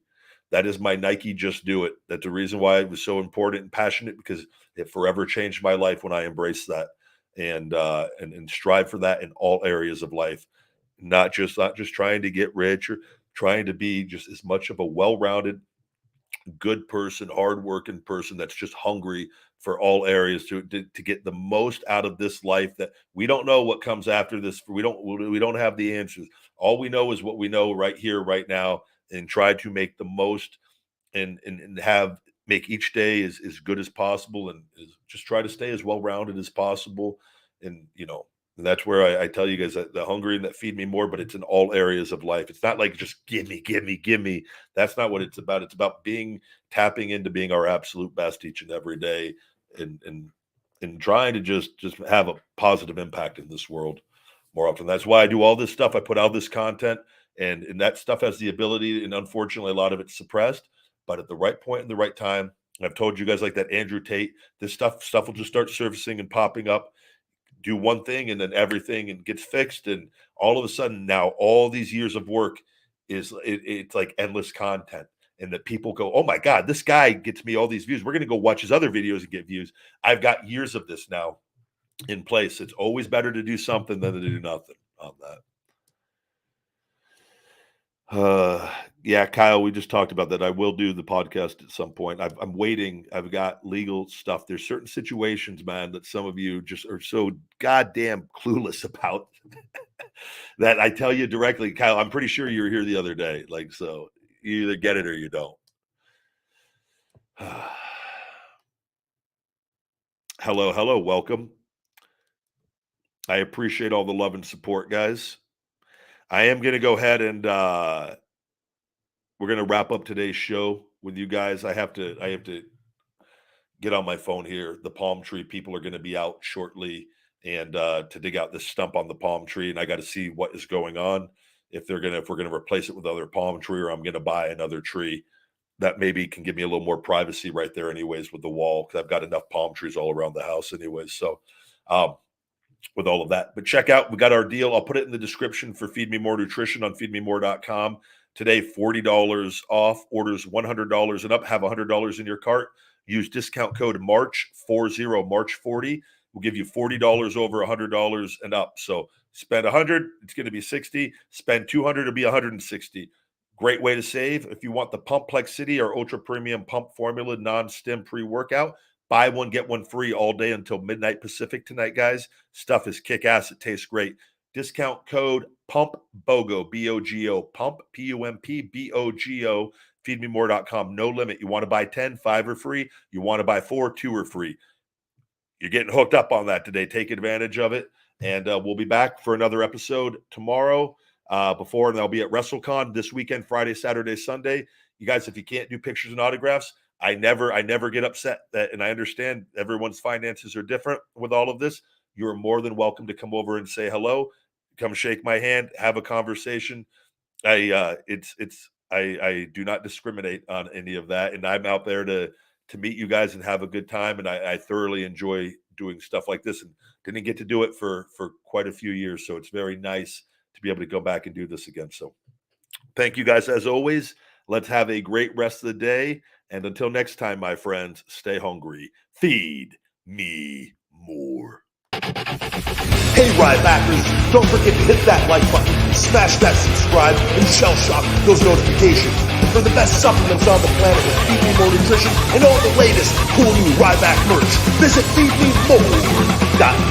That is my Nike just do it. That's the reason why it was so important and passionate, because it forever changed my life when I embraced that and strive for that in all areas of life. Not just trying to get rich or trying to be just as much of a well-rounded, good person, hardworking person that's just hungry for all areas to get the most out of this life. That we don't know what comes after this. We don't have the answers. All we know is what we know right here, right now, and try to make the most and make each day as good as possible, and just try to stay as well-rounded as possible. And and that's where I tell you guys that the hungry and that feed me more, but it's in all areas of life. It's not like just give me. That's not what it's about. It's about tapping into being our absolute best each and every day, and trying to just have a positive impact in this world more often. That's why I do all this stuff. I put out this content, and that stuff has the ability, and unfortunately a lot of it's suppressed, but at the right point in the right time. I've told you guys, like that Andrew Tate, this stuff will just start surfacing and popping up. Do one thing and then everything and gets fixed, and all of a sudden now all these years of work it's like endless content, and that people go, oh my God, this guy gets me all these views, we're going to go watch his other videos and get views. I've got years of this now in place. It's always better to do something than to do nothing on that. Yeah, Kyle, we just talked about that. I will do the podcast at some point. I'm waiting. I've got legal stuff. There's certain situations, man, that some of you just are so goddamn clueless about that I tell you directly, Kyle, I'm pretty sure you were here the other day. Like, so you either get it or you don't. Hello. Welcome. I appreciate all the love and support, guys. I am going to go ahead and we're going to wrap up today's show with you guys. I have to get on my phone here. The palm tree people are going to be out shortly, and to dig out this stump on the palm tree, and I got to see what is going on. If we're going to replace it with other palm tree, or I'm going to buy another tree that maybe can give me a little more privacy right there anyways with the wall, because I've got enough palm trees all around the house anyways. So with all of that, but check out, we got our deal. I'll put it in the description for Feed Me More Nutrition on feedmemore.com. Today, $40 off. Orders $100 and up, have $100 in your cart. Use discount code MARCH40, March40. We'll give you $40 over $100 and up. So spend $100, it's going to be $60. Spend $200, it'll be $160. Great way to save. If you want the Pump Plexity or Ultra Premium Pump Formula non-stim pre-workout, buy one, get one free all day until midnight Pacific tonight, guys. Stuff is kick-ass. It tastes great. Discount code PUMPBOGO, B-O-G-O, PUMP, P-U-M-P, B-O-G-O, feedmemore.com. No limit. You want to buy 10, 5 are free. You want to buy 4, 2 are free. You're getting hooked up on that today. Take advantage of it. And we'll be back for another episode tomorrow. And I'll be at WrestleCon this weekend, Friday, Saturday, Sunday. You guys, if you can't do pictures and autographs, I never get upset that, and I understand everyone's finances are different with all of this. You're more than welcome to come over and say hello, come shake my hand, have a conversation. I do not discriminate on any of that, and I'm out there to meet you guys and have a good time. And I thoroughly enjoy doing stuff like this, and didn't get to do it for quite a few years. So it's very nice to be able to go back and do this again. So thank you guys as always. Let's have a great rest of the day. And until next time, my friends, stay hungry. Feed me more. Hey, Rybackers, don't forget to hit that like button, smash that subscribe, and shell shock those notifications for the best supplements on the planet with Feed Me More Nutrition and all the latest cool new Ryback merch. Visit feedmemore.com.